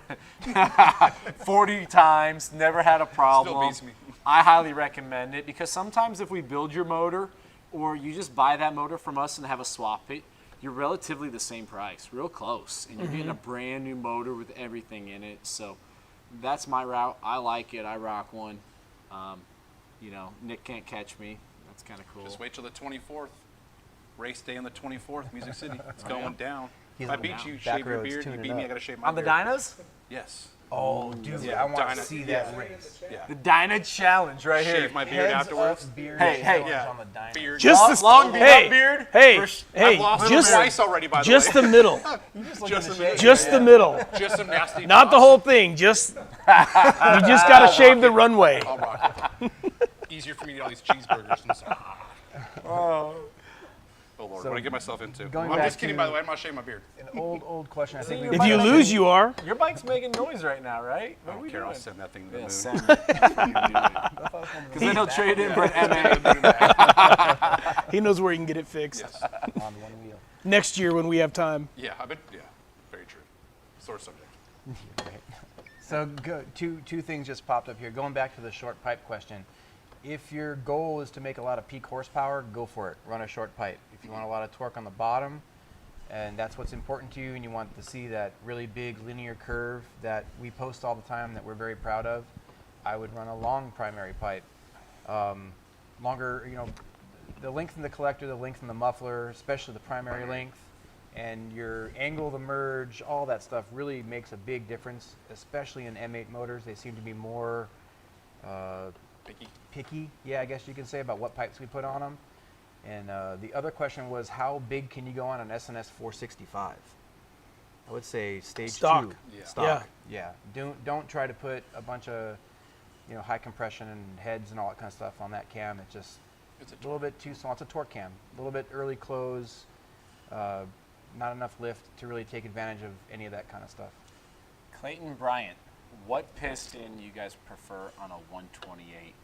40 times, never had a problem. Still beats me. I highly recommend it because sometimes if we build your motor or you just buy that motor from us and have a swap it, you're relatively the same price, real close. And you're getting a brand new motor with everything in it. So that's my route. I like it. I rock one. Nick can't catch me. That's kind of cool. Just wait till the 24th. Race day on the 24th, Music City. It's going down. He's If I on beat the you, back shave your roads beard. You tuning beat it me, I up. gotta shave my On the beard. dynos? Yes. Oh, dude, Yeah, I want to Dyna- see that yeah. race. Yeah. The Dyna Challenge right here. Shave my beard Heads afterwards. up, beard Hey, challenge yeah. on the dyno. Beard. Just long beard, hey, up beard. hey, First- hey, I've lost just it twice already, by the way. just the middle, Just the middle. just the middle, Just some nasty. not the toss. whole thing. Just you just gotta shave the runway. I'll rock it. Easier for me to eat all these cheeseburgers and stuff. Oh Lord, So, what did I get myself into? going I'm back just kidding, to- by the way. I'm not shaving my beard. An old question. I think we If you lose, you are. Your bike's making noise right now, right? I don't care. I'll send that thing to the moon. Send it. Because then he'll trade in for an MA. He knows where he can get it fixed Yes. on one wheel. next year when we have time. Yeah, I bet. Yeah, very true. Sore subject. So two things just popped up here. Going back to the short pipe question. If your goal is to make a lot of peak horsepower, go for it. Run a short pipe. If you want a lot of torque on the bottom, and that's what's important to you, and you want to see that really big linear curve that we post all the time that we're very proud of, I would run a long primary pipe. Longer, the length in the collector, the length in the muffler, especially the primary length, and your angle of the merge, all that stuff really makes a big difference, especially in M8 motors. They seem to be more picky, yeah, I guess you can say, about what pipes we put on them. And the other question was, how big can you go on an SNS 465? I would say stage Stock. 2. Yeah. Stock. Yeah. Don't try to put a bunch of high compression and heads and all that kind of stuff on that cam. It's just It's a a little bit too small. It's a torque cam. A little bit early close. Not enough lift to really take advantage of any of that kind of stuff. Clayton Bryant, what piston you guys prefer on a 128?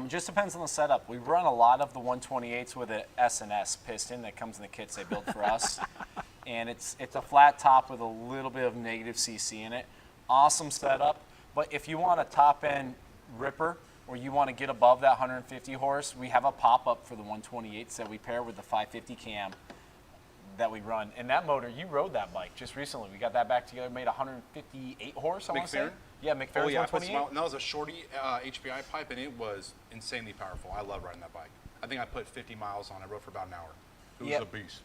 Just depends on the setup. We run a lot of the 128s with an S&S piston that comes in the kits they build for us. And it's a flat top with a little bit of negative CC in it. Awesome setup. But if you want a top-end ripper or you want to get above that 150 horse, we have a pop-up for the 128s that we pair with the 550 cam that we run. And that motor, you rode that bike just recently. We got that back together, made 158 horse, I want to say. McFerrin? Yeah, McFerrin's Oh yeah, I put 128. some out, and that was a shorty HPI pipe, and it was insanely powerful. I love riding that bike. I think I put 50 miles on it. I rode for about an hour. It was Yep. a beast.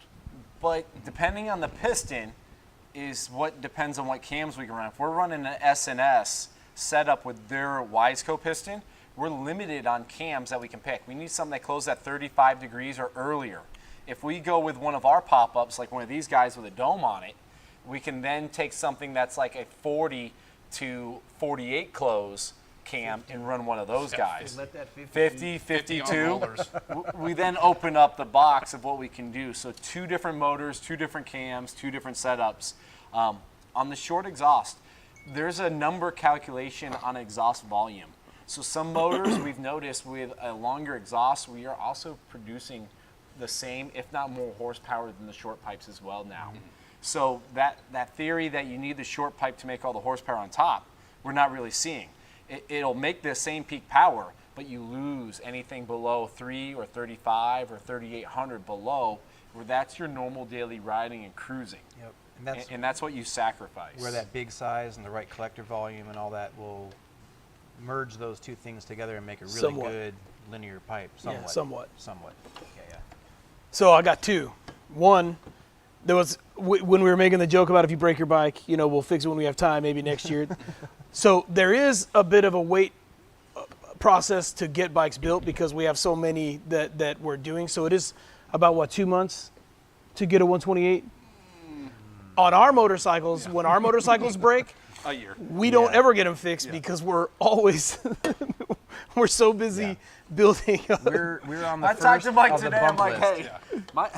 But depending on the piston is what depends on what cams we can run. If we're running an S&S setup with their Wiseco piston, we're limited on cams that we can pick. We need something that closes at 35 degrees or earlier. If we go with one of our pop-ups, like one of these guys with a dome on it, we can then take something that's like a 40 to 48 close cam and run one of those guys. Let that 50, 50 on 52. rollers. We then open up the box of what we can do. So 2 different motors, 2 different cams, 2 different setups. On the short exhaust, there's a number calculation on exhaust volume. So some motors we've noticed with a longer exhaust, we are also producing the same, if not more horsepower than the short pipes as well now. So that theory that you need the short pipe to make all the horsepower on top, we're not really seeing. It'll make the same peak power, but you lose anything below 3 or 35 or 3,800 below, where that's your normal daily riding and cruising. Yep. And that's what you sacrifice. Where that big size and the right collector volume and all that will merge those two things together and make a really Somewhat. good linear pipe. Yeah, Somewhat. somewhat. Yeah. So I got 2. One, there was when we were making the joke about if you break your bike, we'll fix it when we have time, maybe next year. So there is a bit of a wait process to get bikes built because we have so many that we're doing. So it is about 2 months to get a 128. On our motorcycles, when our motorcycles break, A year. we don't ever get them fixed because we're always we're so busy building. We're on the I first talked to Mike of the today. I'm bump like, list. hey, my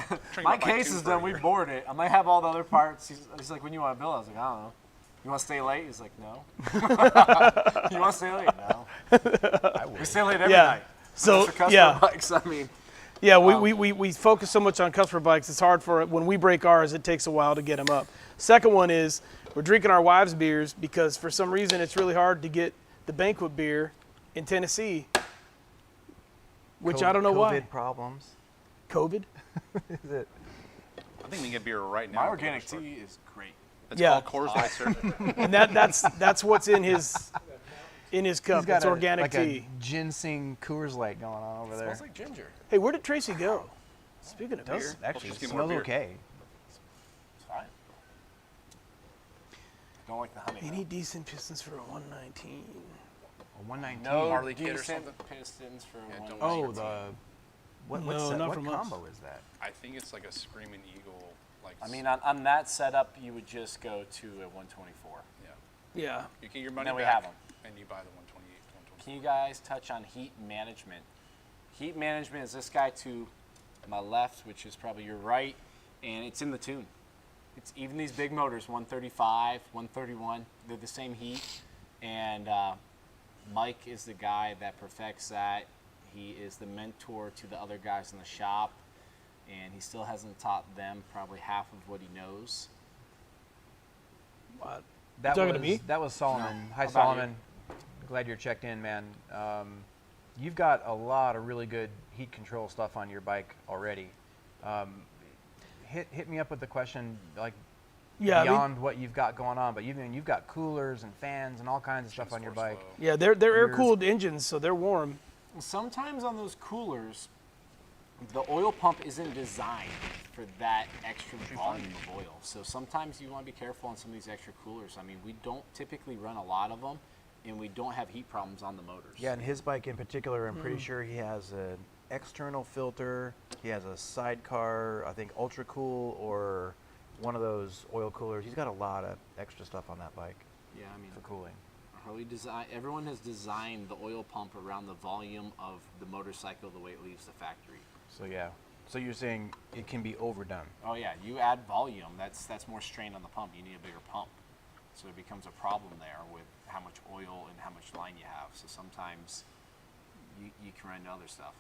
my bike case too is for a done. We year. bored it. I might have all the other parts. He's like, when you want to build? I was like, I don't know. You want to stay late? He's like, no. You want to stay late? No. We stay late every Yeah. night. So For customer yeah, bikes, I mean, yeah, we focus so much on customer bikes. It's hard for when we break ours. It takes a while to get them up. Second one is we're drinking our wives' beers because for some reason it's really hard to get the banquet beer in Tennessee, which I don't know why. COVID problems. COVID. Is it? I think we can get beer right now. my at the organic liquor store. tea is great. It's Yeah. called Coors Light Sir. And that's what's in his cup. He's got It's organic like tea. a ginseng Coors Light going on over there. Smells like ginger. Hey, where did Tracy go? Speaking of beer, Does actually just get more smells beer. okay. It's fine. Don't like the honey. any decent pistons for a 119? A 119. No Harley kit or decent something? pistons for Yeah, one. don't Oh, like the what? No, What's that? not What from us. combo is that? I think it's like a Screaming Eagle. Like I mean, on that setup, you would just go to a 124. yeah. Yeah. You get your money then we back, have 'em. and you buy the 128, 124. Can you guys touch on heat management? Heat management is this guy to my left, which is probably your right, and it's in the tune. It's even these big motors, 135, 131, they're the same heat. And Mike is the guy that perfects that. He is the mentor to the other guys in the shop, and he still hasn't taught them probably half of what he knows. What? That talking was to me? That was Solomon. Hi, How about Solomon. Glad you're checked in, man. You've got a lot of really good heat control stuff on your bike already. Hit me up with the question, like Yeah. I mean, beyond what you've got going on, but you've got coolers and fans and all kinds of stuff on your Force bike. flow. yeah, they're air Yours- cooled engines, so they're warm. Sometimes on those coolers, the oil pump isn't designed for that extra volume of oil. So sometimes you want to be careful on some of these extra coolers. I mean, we don't typically run a lot of them, and we don't have heat problems on the motors. Yeah, and his bike in particular, I'm pretty sure he has an external filter. He has a sidecar, I think ultra cool or one of those oil coolers. He's got a lot of extra stuff on that bike Yeah, I mean, for cooling. Harley design. Everyone has designed the oil pump around the volume of the motorcycle the way it leaves the factory. So yeah. So you're saying it can be overdone. Oh yeah, you add volume. That's more strain on the pump. You need a bigger pump, so it becomes a problem there with how much oil and how much line you have. So sometimes you can run into other stuff.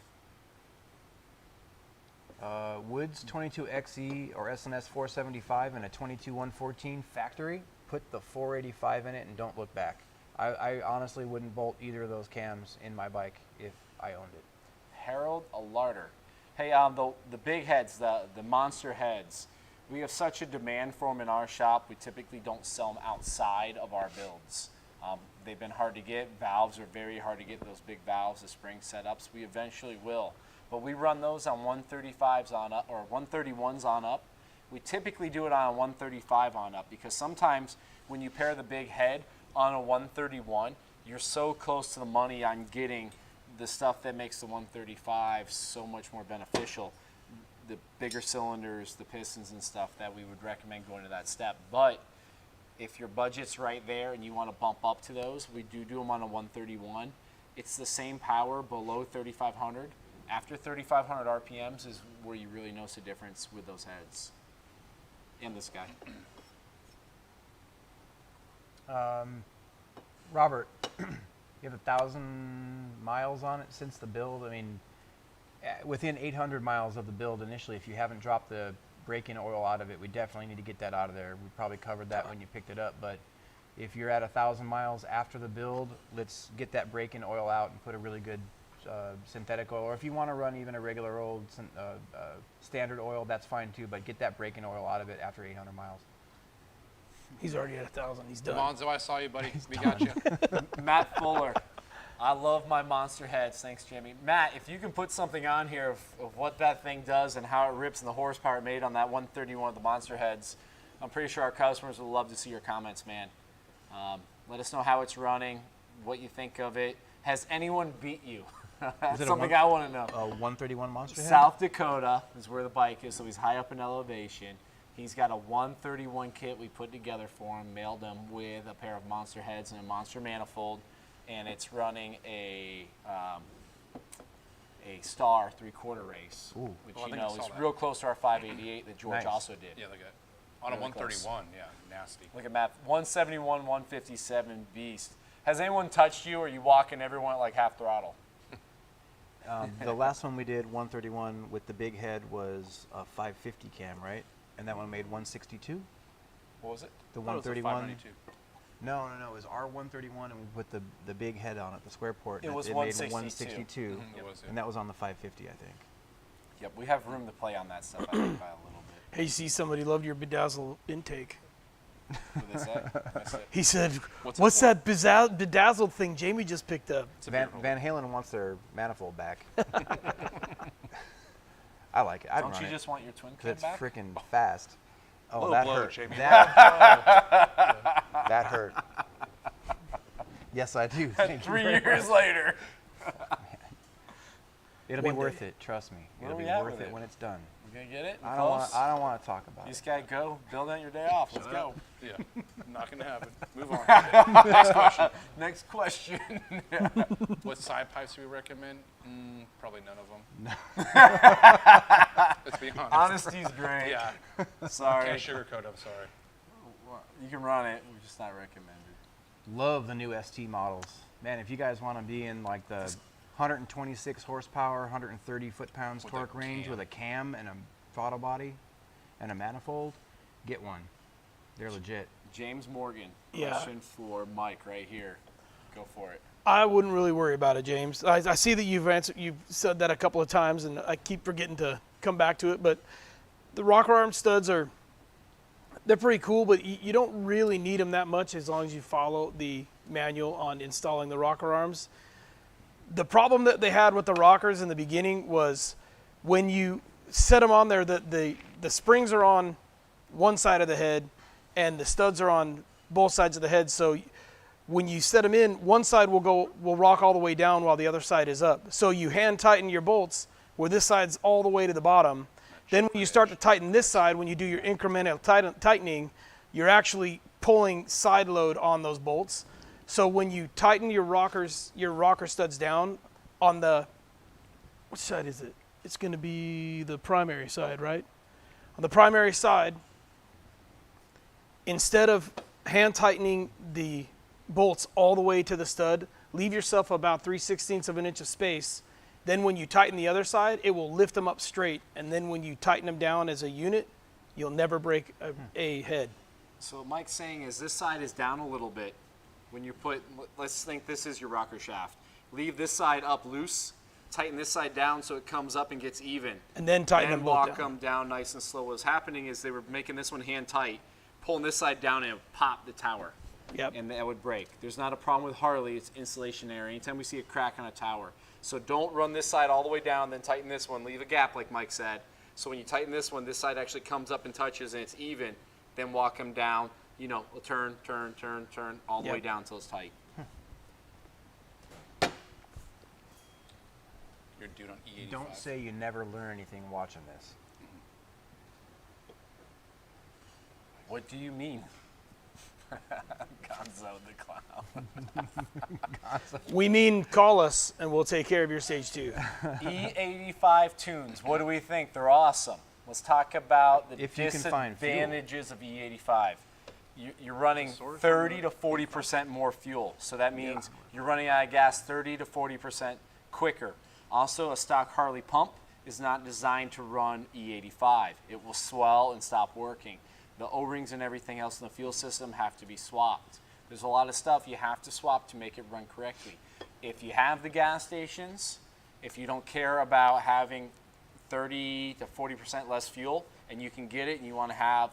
Woods 22XE or SNS 475 and a 22-114 factory. Put the 485 in it and don't look back. I honestly wouldn't bolt either of those cams in my bike if I owned it. Harold Alarder. Hey, the big heads, the monster heads, we have such a demand for them in our shop. We typically don't sell them outside of our builds. they've been hard to get. Valves are very hard to get, those big valves, the spring setups. We eventually will. But we run those on 135s on up, or 131s on up. We typically do it on a 135 on up because sometimes when you pair the big head on a 131, you're so close to the money on getting the stuff that makes the 135 so much more beneficial. The bigger cylinders, the pistons and stuff, that we would recommend going to that step. But if your budget's right there and you want to bump up to those, we do them on a 131. It's the same power below 3,500. After 3,500 RPMs is where you really notice the difference with those heads. And this guy. Robert, you have 1,000 miles on it since the build. I mean, within 800 miles of the build initially, if you haven't dropped the break-in oil out of it, we definitely need to get that out of there. We probably covered that when you picked it up, but if you're at 1,000 miles after the build, let's get that break-in oil out and put a really good synthetic oil, or if you want to run even a regular old standard oil, that's fine too, but get that break-in oil out of it after 800 miles. He's already at 1,000. He's done. Monzo, I saw you, buddy. We got you. Matt Fuller. I love my monster heads. Thanks, Jimmy. Matt, if you can put something on here of what that thing does and how it rips and the horsepower it made on that 131 of the monster heads, I'm pretty sure our customers will love to see your comments, man. Let us know how it's running, what you think of it. Has anyone beat you? That's something I want to know. A 131 Monster Head? South Dakota is where the bike is, so he's high up in elevation. He's got a 131 kit we put together for him, mailed him with a pair of monster heads and a monster manifold, and it's running a Star 3/4 race, Ooh. which Oh, I you think I know saw is that. real close to our 588 that George Nice. also did. Yeah, look at on a Really close. 131. Yeah, nasty. Look at Matt, 171, 157 beast. Has anyone touched you, or are you walking everyone at like half throttle? The last one we did, 131 with the big head, was a 550 cam, right? And that one made 162? What was it? The I thought it was a 131? 592. No, it was our 131 and we put the big head on it, the square port. It and was made 162. 162. It was, yeah. And that was on the 550, I think. Yep, we have room to play on that stuff, I think, by a little bit. Hey, you see somebody loved your bedazzle intake. What did they say? I said, He said, What's it what's for?" that bedazzled thing Jamie just picked up? It's a Van beautiful- Halen wants their manifold back. I like it. I'd Don't run you it. just want your twin 'Cause cam it's back? freaking fast. Oh, Low that blow, hurt. Jamie. That hurt. Yes, I do. Thank you 3 very years much. later. It'll be One worth day. it. Trust me. Where It'll are be we at worth with it it? when it's done. You gonna get it? I Close? don't want to talk about You it. just gotta go. Build out your day off. Let's go. Yeah, not gonna happen. Move on. Next question. Next question. What side pipes do we recommend? Probably none of them. Let's be honest. Honesty's great. Yeah, Sorry. can't sugarcoat. I'm sorry. You can run it. We're just not recommended. Love the new ST models. Man, if you guys want to be in like the 126 horsepower, 130 foot-pounds With torque a range cam. with a cam and a throttle body and a manifold, get one. They're legit. James Morgan. Yeah. Question for Mike right here. Go for it. I wouldn't really worry about it, James. I see that you've said that a couple of times, and I keep forgetting to come back to it. But the rocker arm studs they're pretty cool, but you don't really need them that much as long as you follow the manual on installing the rocker arms. The problem that they had with the rockers in the beginning was when you set them on there, the springs are on one side of the head and the studs are on both sides of the head. So when you set them in, one side will rock all the way down while the other side is up. So you hand tighten your bolts where this side's all the way to the bottom. Then when you start to tighten this side, when you do your incremental tightening, you're actually pulling side load on those bolts. So when you tighten your rocker studs down on which side is it? It's going to be the primary side, right? On the primary side, instead of hand tightening the bolts all the way to the stud, leave yourself about 3/16 of an inch of space. Then when you tighten the other side, it will lift them up straight. And then when you tighten them down as a unit, you'll never break a head. So what Mike's saying is this side is down a little bit. When you let's think this is your rocker shaft. Leave this side up loose, tighten this side down so it comes up and gets even. And then tighten them and both walk down. them down nice and slow. What was happening is they were making this one hand tight, pulling this side down and it would pop the tower. Yep. and that would break. There's not a problem with Harley. It's installation area. Anytime we see a crack on a tower. So don't run this side all the way down, then tighten this one. Leave a gap like Mike said. So when you tighten this one, this side actually comes up and touches and it's even. Then walk them down. You know, we'll turn all the way down until it's tight. You're dude on E85. Don't say you never learn anything watching this. What do you mean? Gonzo the clown. We mean call us and we'll take care of your stage 2. E85 tunes. What do we think? They're awesome. Let's talk about the If you can find fuel. disadvantages of E85. You're running 30 to 40% more fuel. So that means you're running out of gas 30 to 40% quicker. Also, a stock Harley pump is not designed to run E85. It will swell and stop working. The O-rings and everything else in the fuel system have to be swapped. There's a lot of stuff you have to swap to make it run correctly. If you have the gas stations, if you don't care about having 30 to 40% less fuel and you can get it and you want to have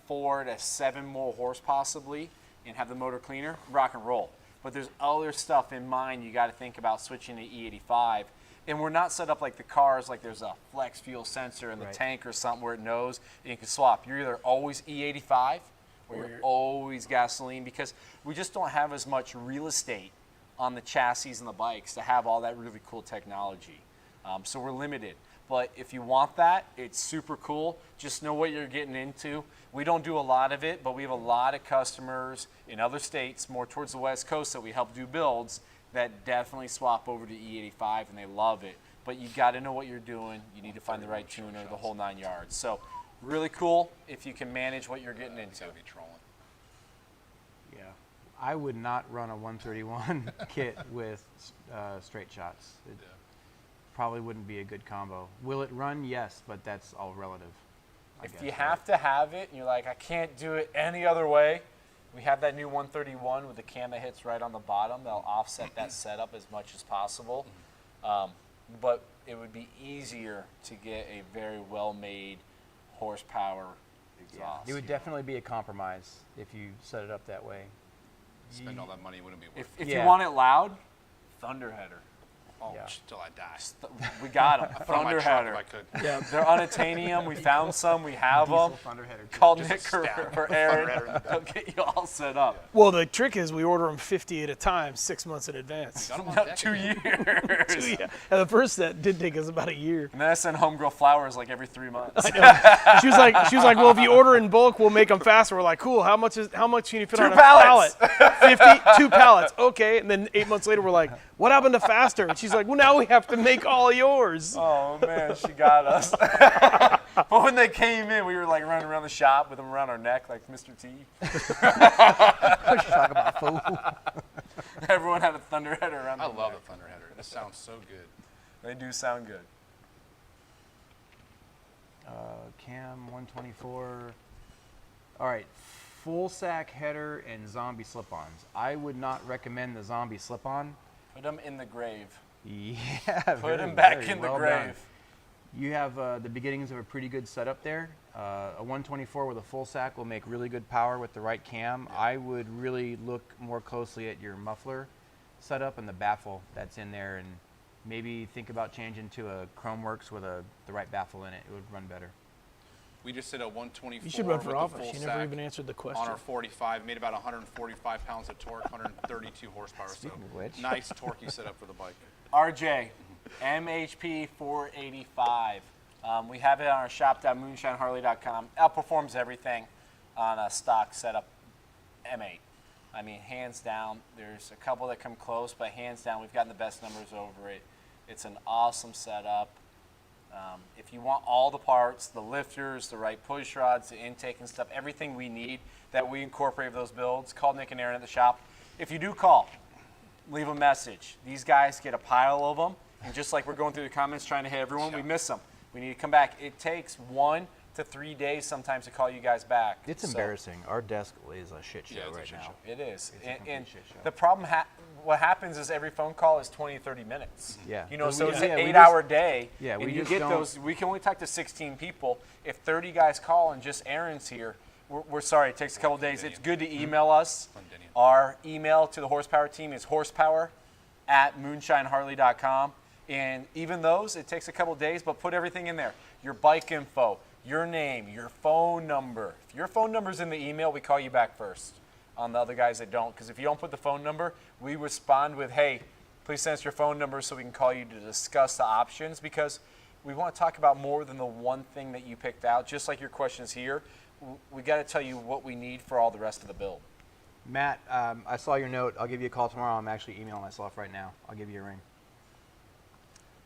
4 to 7 more horse possibly and have the motor cleaner, rock and roll. But there's other stuff in mind you got to think about switching to E85. And we're not set up like the cars, like there's a flex fuel sensor in the tank or something where it knows and you can swap. You're either always E85 or you're always gasoline because we just don't have as much real estate on the chassis and the bikes to have all that really cool technology. So we're limited. But if you want that, it's super cool. Just know what you're getting into. We don't do a lot of it, but we have a lot of customers in other states, more towards the West Coast, that we help do builds that definitely swap over to E85 and they love it. But you got to know what you're doing. You need to find the right tuner, the whole 9 yards. So really cool if you can manage what you're getting into. Gotta be trolling. Yeah. I would not run a 131 kit with straight shots. It probably wouldn't be a good combo. Will it run? Yes, but that's all relative. I If guess, you right? have to have it and you're like, I can't do it any other way, we have that new 131 with the cam that hits right on the bottom. They'll offset that setup as much as possible. But it would be easier to get a very well-made horsepower exhaust. It would definitely be a compromise if you set it up that way. Spend all that money, it wouldn't be worth it. If you want it loud, Thunderheader. Oh, Yeah. till I die. We got them. Put on my truck if Thunderheader. I could. Yeah. They're unattanium. We found some. We have them. Thunderheader. Call Just Nick a or, stab. or Aaron. They'll get you all set up. Well, the trick is we order them 50 at a time, 6 months in advance. Got 'em on No, deck 2 again. years. Yeah. And the first set did take us about a year. And then I send homegirl flowers like every 3 months. She was like, well, if you order in bulk, we'll make them faster. We're like, cool. How much can you fit 2 on a pallets. pallet? 50, 2 pallets. Okay. And then 8 months later, we're like, what happened to faster? And she's like, well, now we have to make all yours. Oh man, she got us. But when they came in, we were like running around the shop with them around our neck like Mr. T. Talk about food. Everyone had a Thunderheader around I their love neck. the Thunderheader. It sounds so good. They do sound good. Cam 124. All right, full sack header and zombie slip-ons. I would not recommend the zombie slip-on. Put them in the grave. Yeah, Put them back in the grave. You have the beginnings of a pretty good setup there. A 124 with a full sack will make really good power with the right cam. I would really look more closely at your muffler setup and the baffle that's in there, and maybe think about changing to a Chromeworks with the right baffle in it. It would run better. We just did a 124 You should run for with the office. full You never sack even answered the on question. our 45. Made about 145 pounds of torque, 132 horsepower. Speaking so of which. nice torquey setup for the bike. RJ, MHP 485. We have it on our shop.moonshineharley.com. Outperforms everything on a stock setup M8. I mean, hands down, there's a couple that come close, but hands down, we've gotten the best numbers over it. It's an awesome setup. If you want all the parts, the lifters, the right push rods, the intake and stuff, everything we need that we incorporate with those builds, call Nick and Aaron at the shop. If you do call, leave a message. These guys get a pile of them, and just like we're going through the comments trying to hit everyone, we miss them. We need to come back. It takes 1 to 3 days sometimes to call you guys back. It's So, embarrassing. Our desk is a shit show Yeah, it's a right shit now. show. It is. It's a complete And shit show. the problem, what happens is every phone call is 20, 30 minutes. Yeah. You know, But so we- it's yeah, an we 8-hour day. Yeah, and we you just get don't- those. We can only talk to 16 people. If 30 guys call and just Aaron's here, We're sorry, it takes a couple days. It's good to email us. Londinium. Our email to the horsepower team is horsepower@moonshineharley.com. And even those, it takes a couple days, but put everything in there. Your bike info, your name, your phone number. If your phone number's in the email, we call you back first on the other guys that don't. Because if you don't put the phone number, we respond with, hey, please send us your phone number so we can call you to discuss the options, because we want to talk about more than the one thing that you picked out. Just like your questions here, we got to tell you what we need for all the rest of the build. Matt, I saw your note. I'll give you a call tomorrow. I'm actually emailing myself right now. I'll give you a ring.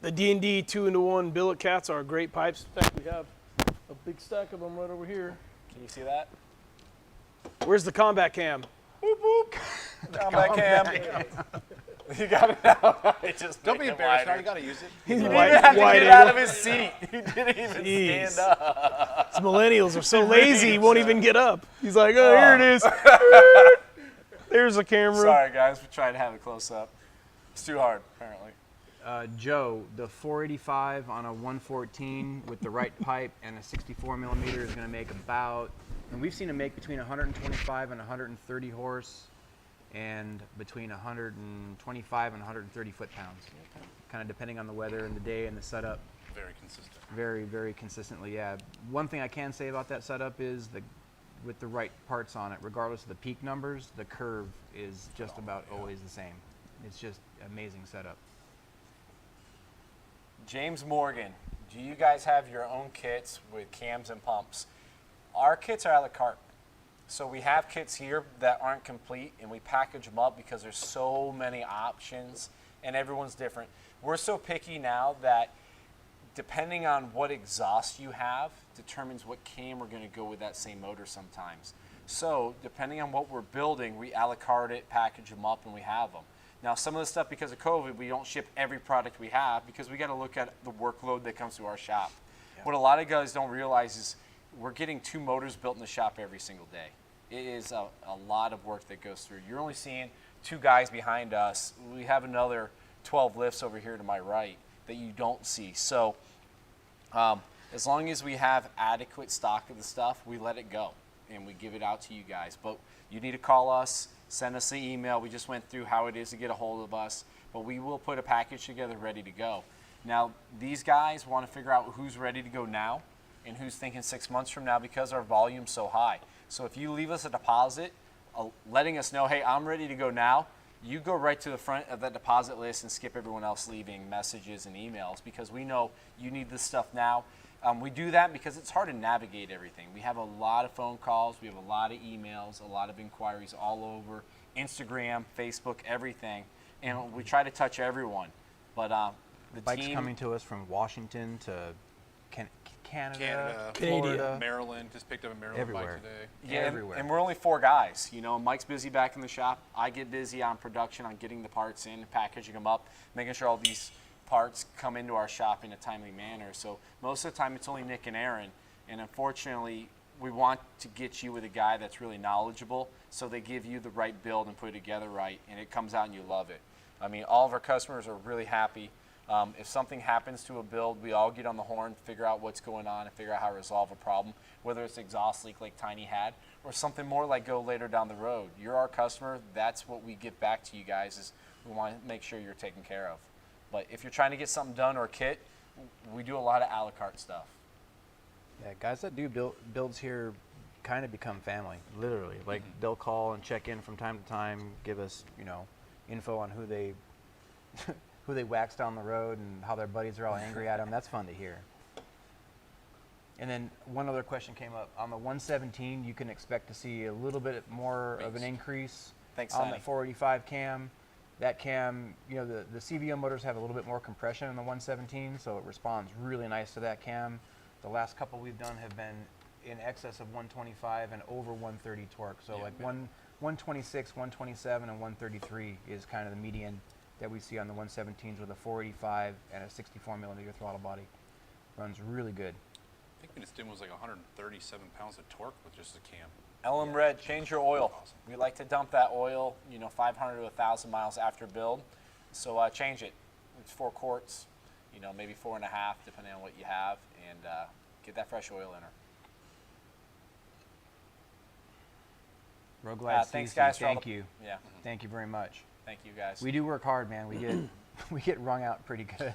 The D&D 2-in-1 billet cats are great pipes. In fact, we have a big stack of them right over here. Can you see that? Where's the combat cam? Combat cam. You got it now. Don't be embarrassed. Now you got to use it. He didn't White- even have to white get out angle. of his seat. He didn't even Jeez. stand up. These millennials are so lazy, he won't even get up. He's like, oh, here it is. There's a camera. Sorry, guys. We're trying to have a close-up. It's too hard, apparently. Joe, the 485 on a 114 with the right pipe and a 64 millimeter is going to make about, and we've seen them make between 125 and 130 horse, and between 125 and 130 foot-pounds, kind of depending on the weather and the day and the setup. Very consistent. Very, very consistently, yeah. One thing I can say about that setup is with the right parts on it, regardless of the peak numbers, the curve is just about always the same. It's just amazing setup. James Morgan, do you guys have your own kits with cams and pumps? Our kits are a la carte. So we have kits here that aren't complete, and we package them up because there's so many options, and everyone's different. We're so picky now that depending on what exhaust you have determines what cam we're going to go with that same motor sometimes. So depending on what we're building, we a la carte it, package them up, and we have them. Now, some of the stuff, because of COVID, we don't ship every product we have because we got to look at the workload that comes to our shop. Yeah. What a lot of guys don't realize is we're getting 2 motors built in the shop every single day. It is a lot of work that goes through. You're only seeing 2 guys behind us. We have another 12 lifts over here to my right that you don't see. So as long as we have adequate stock of the stuff, we let it go and we give it out to you guys. But you need to call us. Send us an email. We just went through how it is to get a hold of us, but we will put a package together ready to go. Now, these guys want to figure out who's ready to go now and who's thinking 6 months from now because our volume's so high. So if you leave us a deposit, letting us know, hey, I'm ready to go now, you go right to the front of that deposit list and skip everyone else leaving messages and emails because we know you need this stuff now. We do that because it's hard to navigate everything. We have a lot of phone calls, we have a lot of emails, a lot of inquiries all over, Instagram, Facebook, everything, and we try to touch everyone. But the Bikes team, coming to us from Washington to Canada, Canadian. Florida, Maryland, just picked up a Maryland Everywhere. bike today. yeah, everywhere. and we're only 4 guys. You know, Mike's busy back in the shop. I get busy on production, on getting the parts in, packaging them up, making sure all these parts come into our shop in a timely manner. So most of the time it's only Nick and Aaron, and unfortunately we want to get you with a guy that's really knowledgeable so they give you the right build and put it together right, and it comes out and you love it. I mean, all of our customers are really happy. If something happens to a build, we all get on the horn, figure out what's going on, and figure out how to resolve a problem, whether it's exhaust leak like Tiny had, or something more like go later down the road. You're our customer. That's what we give back to you guys is we want to make sure you're taken care of. But if you're trying to get something done or kit, we do a lot of a la carte stuff. Yeah, guys that do builds here kind of become family, literally. Like they'll call and check in from time to time, give us, info on who they who they waxed on the road and how their buddies are all angry at them. That's fun to hear. And then one other question came up. On the 117, you can expect to see a little bit more of an increase Thanks, on Danny. the 485 cam. That cam, the CVO motors have a little bit more compression in the 117, so it responds really nice to that cam. The last couple we've done have been in excess of 125 and over 130 torque. So like 126, 127, and 133 is kind of the median that we see on the 117s with a 485 and a 64 millimeter throttle body. Runs really good. I think Minas Dim was like 137 pounds of torque with just a cam. LM Red, change your oil. We like to dump that oil, 500 to 1,000 miles after build. So change it. It's 4 quarts, maybe 4.5, depending on what you have, and get that fresh oil in her. Road Glide Thanks, CC, guys. For all thank the- you. Yeah. Thank you very much. Thank you, guys. We do work hard, man. We get we get wrung out pretty good,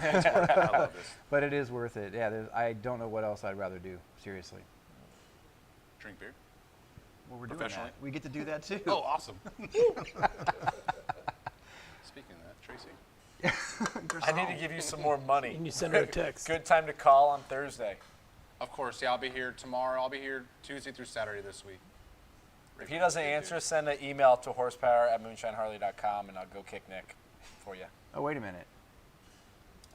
I love this. but it is worth it. Yeah, I don't know what else I'd rather do. Seriously. Drink beer. Well, we're doing Professionally. that. We get to do that too. Oh, awesome. Speaking of that, Tracy. I need to give you some more money. And you send her a text. Good time to call on Thursday. Of course, yeah, I'll be here tomorrow. I'll be here Tuesday through Saturday this week. If he doesn't answer, send an email to horsepower@moonshineharley.com and I'll go kick Nick for you. Oh, wait a minute.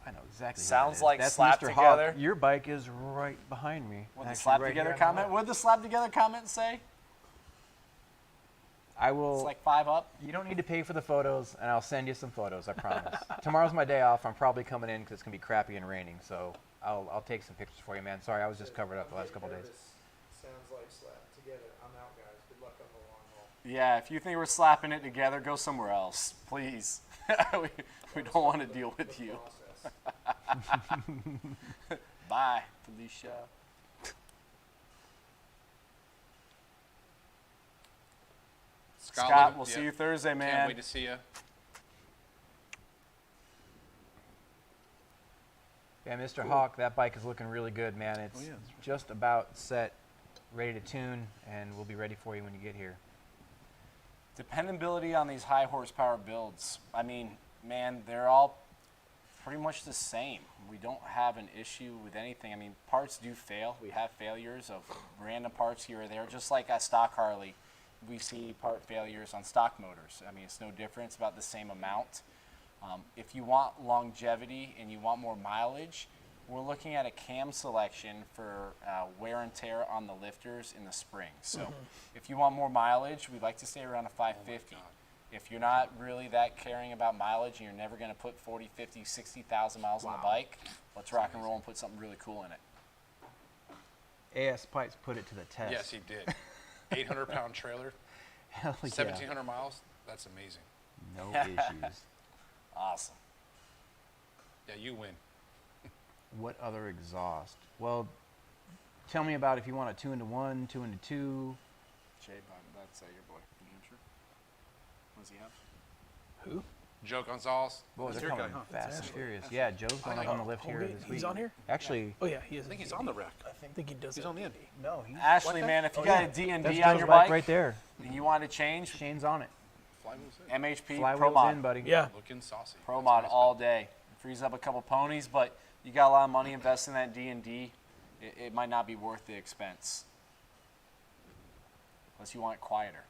I know exactly. who Sounds that is. like That's slap Mr. together. Hawk. Your bike is right behind me. What the Actually, slap right together here on the comment? left. What did the slap together comment say? I will. It's like 5 up. You don't need to pay for the photos, and I'll send you some photos. I promise. Tomorrow's my day off. I'm probably coming in because it's gonna be crappy and raining. So I'll take some pictures for you, man. Sorry, I was just covered up the last couple days. Sounds like slap together. I'm out, guys. Good luck on the long haul. Yeah, if you think we're slapping it together, go somewhere else, please. we don't want to deal with you. Process. Bye, Felicia. Scott, we'll see you Thursday, man. Can't wait to see you. Yeah, Mr. Hawk, that bike is looking really good, man. It's just about set, ready to tune, and we'll be ready for you when you get here. Dependability on these high horsepower builds. I mean, man, they're all pretty much the same. We don't have an issue with anything. I mean, parts do fail. We have failures of random parts here or there, just like a stock Harley. We see part failures on stock motors. I mean, it's no different. It's about the same amount. If you want longevity and you want more mileage, we're looking at a cam selection for wear and tear on the lifters in the spring. So if you want more mileage, we'd like to stay around a 550. If you're not really that caring about mileage and you're never going to put 40, 50, 60,000 miles on the bike, let's rock and roll and put something really cool in it. AS Pipes put it to the test. Yes, he did. 800-pound trailer, Hell yeah. 1,700 miles. That's amazing. No issues. Awesome. Yeah, you win. What other exhaust? Well, tell me about if you want a 2-into-1, 2-into-2. Jay, that's your boy, New Hampshire. What does he have? Who? Joe Gonzalez. Boy, That's they're your coming guy, huh? fast and furious. Yeah, Joe's going up on the lift here wait, this he's week. on here? Actually, Oh yeah, he is. I think he's on the rack. I think he does. He's it. on the end. no, he's Ashley, man, if you got a that's D&D Joe's on your bike bike right there. and you want to change, Shane's on it. Flywheel's in. MHP Flywheel's Pro Mod. in, buddy. Yeah. Looking saucy. Pro That's Mod nice. all day. It frees up a couple ponies, but you got a lot of money invested in that D&D. It might not be worth the expense. Unless you want it quieter.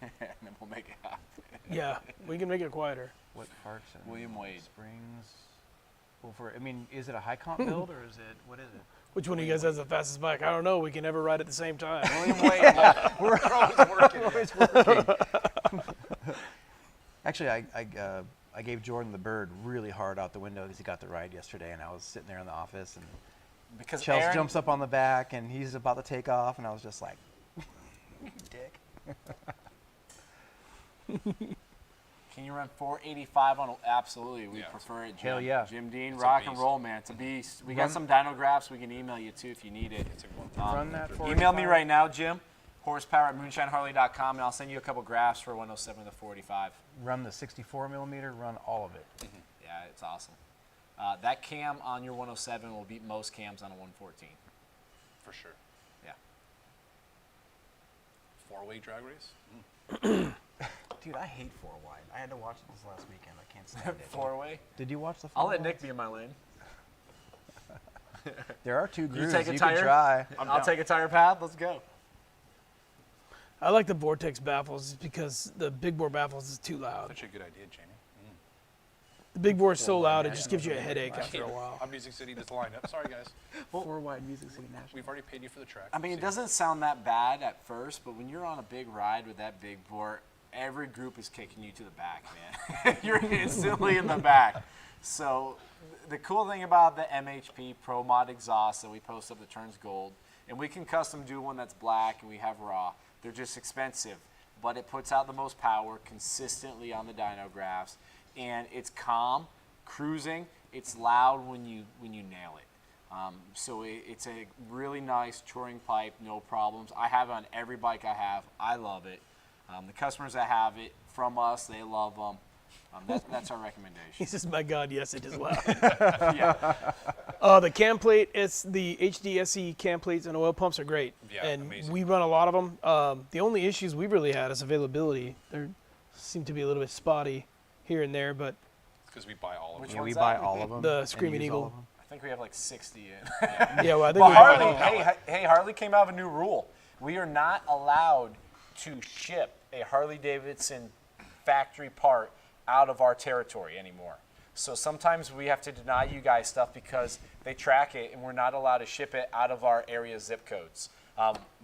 And then we'll make it happen. Yeah, we can make it quieter. What parts? and William Wade. Springs. Well, is it a high comp build or is it, what is it? Which one of you guys has the fastest bike? I don't know. We can never ride at the same time. William Wade. We're always working. Actually, I gave Jordan the bird really hard out the window because he got the ride yesterday, and I was sitting there in the office, and Because Chelsea Aaron, jumps up on the back, and he's about to take off, and I was just like, dick. can you run 485 on? Absolutely, we Yeah. prefer it. Jim. Hell yeah. Jim Dean, It's a rock and beast. roll, man. It's a beast. We Run- got some dyno graphs. We can email you too if you need it. It's a one. Run that for Email me right now, Jim. Horsepower@moonshineharley.com, and I'll send you a couple graphs for 107 to 45. Run the 64 millimeter, run all of it. Yeah, it's awesome. That cam on your 107 will beat most cams on a 114. For sure. Yeah. 4-way drag race. Dude, I hate 4-wide. I had to watch it this last weekend. I can't stand it. Four-way. Did you watch the 4 I'll let Nick be in my lane. There are 2 grooves. take a you tire? can try. I'll take a tire pad. Let's go. I like the Vortex baffles because the big bore baffles is too loud. Such a good idea, Jamie. The big bore is so loud it just gives you a headache after a while. I'm Music City just lined up. Sorry, guys. 4-wide Music City National. We've already paid you for the track. I mean, it See? doesn't sound that bad at first, but when you're on a big ride with that big bore, every group is kicking you to the back, man. You're instantly in the back. So the cool thing about the MHP Pro Mod exhaust that we post up that turns gold, and we can custom do one that's black and we have raw. They're just expensive, but it puts out the most power consistently on the dyno graphs, and it's calm, cruising. It's loud when you nail it. So it's a really nice touring pipe, no problems. I have it on every bike I have. I love it. The customers that have it from us, they love them. That's our recommendation. He says, "My God, yes, it is loud." Yeah. The cam plate, it's the HDSE cam plates and oil pumps are great. Yeah, and amazing. we run a lot of them. The only issues we've really had is availability. They seem to be a little bit spotty here and there, but Because we buy all of Which them. Yeah, we one's buy that? all of them. The and Screaming use all Eagle. of 'em. I think we have like 60 in. yeah, well, I think But we Harley, hey, Harley came out with a new rule. We are not allowed to ship a Harley-Davidson factory part out of our territory anymore. So sometimes we have to deny you guys stuff because they track it and we're not allowed to ship it out of our area zip codes.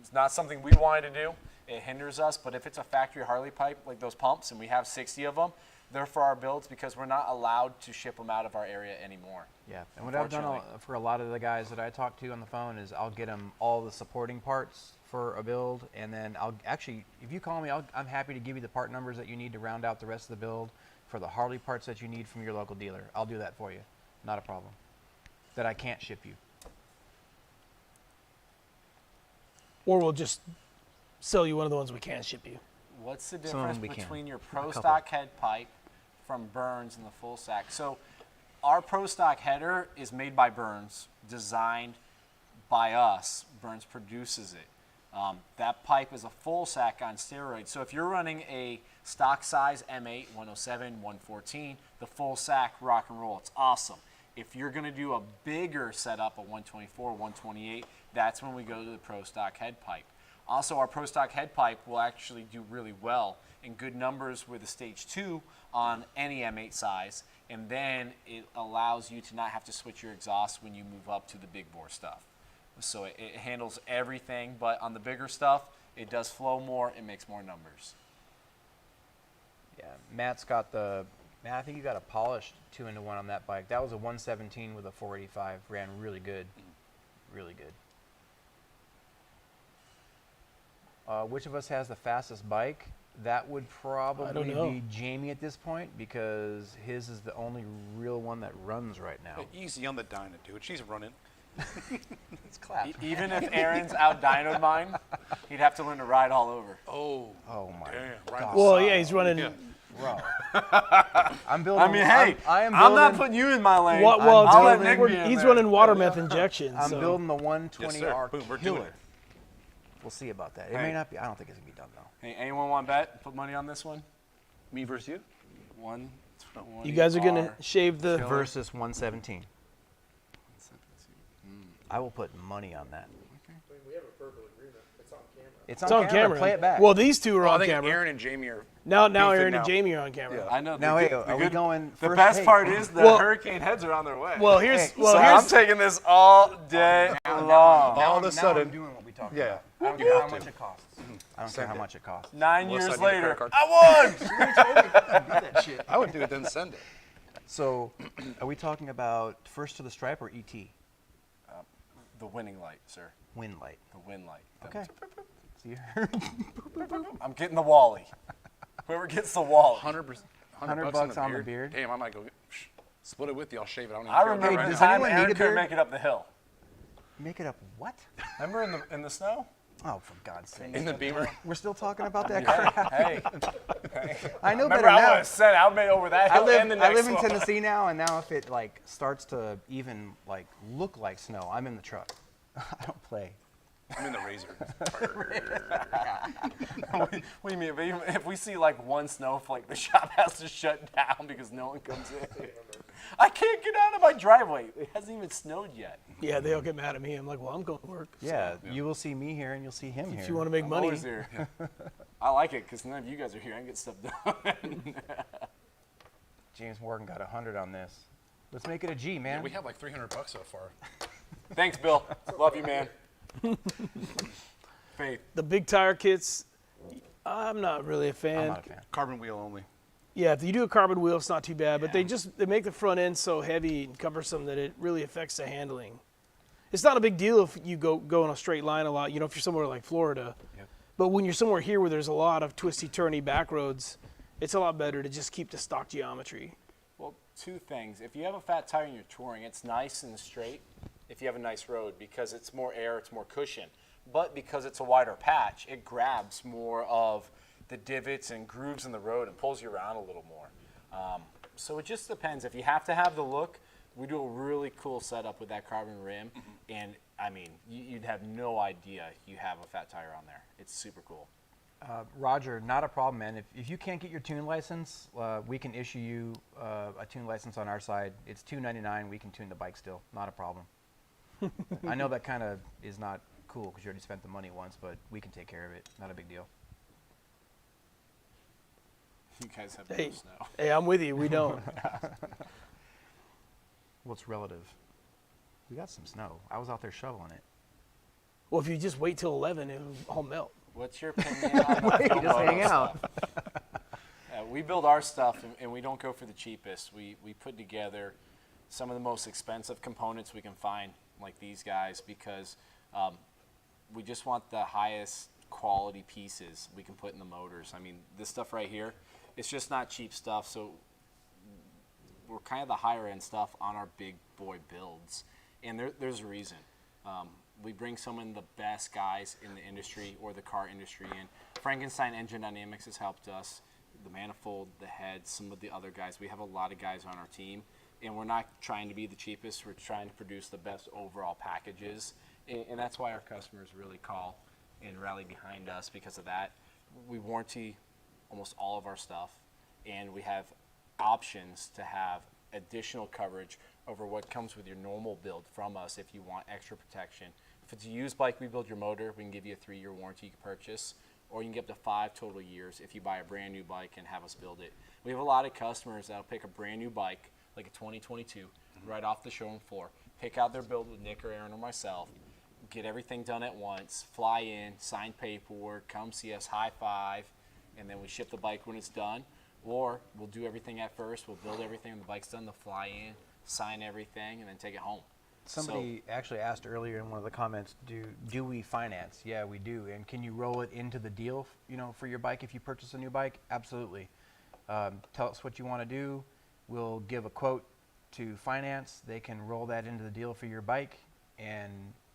It's not something we wanted to do. It hinders us, but if it's a factory Harley pipe, like those pumps, and we have 60 of them, they're for our builds because we're not allowed to ship them out of our area anymore. Yeah, and what I've done for a lot of the guys that I talk to on the phone is I'll get them all the supporting parts for a build, and then I'll actually, if you call me, I'm happy to give you the part numbers that you need to round out the rest of the build for the Harley parts that you need from your local dealer. I'll do that for you, not a problem. That I can't ship you. or we'll just sell you one of the ones we can ship you. What's the Some of difference them we can. between your A Pro couple. Stock head pipe from Burns and the full sack? So our Pro Stock header is made by Burns, designed by us. Burns produces it. That pipe is a full sack on steroids. So if you're running a stock size M8, 107, 114, the full sack rock and roll, it's awesome. If you're going to do a bigger setup, a 124, 128, that's when we go to the Pro Stock head pipe. Also, our Pro Stock head pipe will actually do really well in good numbers with a stage 2 on any M8 size, and then it allows you to not have to switch your exhaust when you move up to the big bore stuff. So it handles everything, but on the bigger stuff, it does flow more, it makes more numbers. Yeah, Matt's got the, Matt, I think you got a polished 2-in-1 on that bike. That was a 117 with a 485. Ran really good. Really good. Which of us has the fastest bike? That would probably know. be Jamie at this point because his is the only real one that runs right now. Easy on the dyna, dude. She's running. It's clap. Even if Aaron's out dynoed mine, he'd have to learn to ride all over. Oh. Oh my Damn. Right God. Well, yeah, he's running. Yeah. Bro. I'm building. I mean, hey, I am I'm building, not putting you in my lane. Well, I'll let it's- Nick be in he's there. running water meth injection. I'm so. building the Yes, sir. 120R Boom, we're doing killer. it. We'll see about that. It Hey. may not be. I don't think it's gonna be done though. Hey, anyone want to bet? Put money on this one? Me versus you? 120. You guys are gonna shave the. Versus 117. I will put money on that. I mean, we have a verbal agreement. It's on camera. It's It's on camera. Play it back. Well, these two are Well, I on think camera. Aaron and Jamie are. Now beefing Aaron now. and Jamie are on camera. Yeah. I know. Now, hey, are we going The first? best Hey, part is the Well- hurricane heads are on their way. Well, here's Hey, well so here's I'm taking this all day long. All of a now sudden. I'm doing what we talked Yeah. about. I don't You care how have much to. it costs. I don't care Send how it. much it costs. 9 Unless I years need a later, credit card. I won. I would do it, then send it. So, are we talking about first to the stripe or ET? The winning light, sir. Wind light. The win light. Okay. See, I'm getting the Wally. Whoever gets the Wally. 100%. 100 bucks on the beard. Damn, I might go split it with you. I'll shave it. I don't even I care remember right the does now. time anyone need Aaron a couldn't beard? make it up the hill. make it up what? Remember in the snow? Oh, for God's sake. In the Beamer. We're still talking about that crap. Hey, I know remember better I would now. have said I made over that hill and the I next live in one. Tennessee now, and now if it like starts to even like look like snow, I'm in the truck. I don't play. I'm in the Razor. What do you mean? If we see like one snowflake, the shop has to shut down because no one comes in. I can't get out of my driveway. It hasn't even snowed yet. yeah, they'll get mad at me. I'm like, well, I'm going to work. Yeah, you will see me here, and you'll see him here. If you want to make I'm money, always here. I like it because none of you guys are here. I can get stuff done. James Morgan got 100 on this. Let's make it a G, man. We have like $300 so far. Thanks, Bill. Love you, man. Faith. the big tire kits, I'm not really a fan. I'm not a fan. Carbon wheel only. Yeah, if you do a carbon wheel, it's not too bad, but they make the front end so heavy and cumbersome that it really affects the handling. It's not a big deal if you go in a straight line a lot, you know, if you're somewhere like Florida. Yep. But when you're somewhere here where there's a lot of twisty, turny back roads, it's a lot better to just keep the stock geometry. Well, two things. If you have a fat tire and you're touring, it's nice and straight. if you have a nice road, because it's more air, it's more cushion. But because it's a wider patch, it grabs more of the divots and grooves in the road and pulls you around a little more. So it just depends. If you have to have the look, we do a really cool setup with that carbon rim, and I mean, you'd have no idea you have a fat tire on there. It's super cool. Roger, not a problem, man. If you can't get your tune license, we can issue you a tune license on our side. It's $2.99. We can tune the bike still. Not a problem. I know that kind of is not cool because you already spent the money once, but we can take care of it. Not a big deal. You guys have Hey, no snow. hey, I'm with you. We don't. Well, it's relative. We got some snow. I was out there shoveling it. Well, if you just wait till 11, it'll all melt. What's your opinion on the Just moto hang out. stuff? We build our stuff, and we don't go for the cheapest. We put together some of the most expensive components we can find, like these guys, because we just want the highest quality pieces we can put in the motors. I mean, this stuff right here, it's just not cheap stuff, so we're kind of the higher end stuff on our big boy builds, and there's a reason. We bring some of the best guys in the industry or the car industry in. Frankenstein Engine Dynamics has helped us, the Manifold, the Head, some of the other guys. We have a lot of guys on our team, and we're not trying to be the cheapest. We're trying to produce the best overall packages, and that's why our customers really call and rally behind us because of that. We warranty almost all of our stuff, and we have options to have additional coverage over what comes with your normal build from us if you want extra protection. If it's a used bike, we build your motor, we can give you a 3-year warranty you can purchase, or you can get up to 5 total years if you buy a brand new bike and have us build it. We have a lot of customers that'll pick a brand new bike, like a 2022, right off the showroom floor, pick out their build with Nick or Aaron or myself, get everything done at once, fly in, sign paperwork, come see us, high five, and then we ship the bike when it's done. Or we'll do everything at first, we'll build everything when the bike's done, they'll fly in, sign everything, and then take it home. Somebody actually asked earlier in one of the comments, do we finance? Yeah, we do. And can you roll it into the deal, for your bike if you purchase a new bike? Absolutely. Tell us what you want to do. We'll give a quote to finance. They can roll that into the deal for your bike, and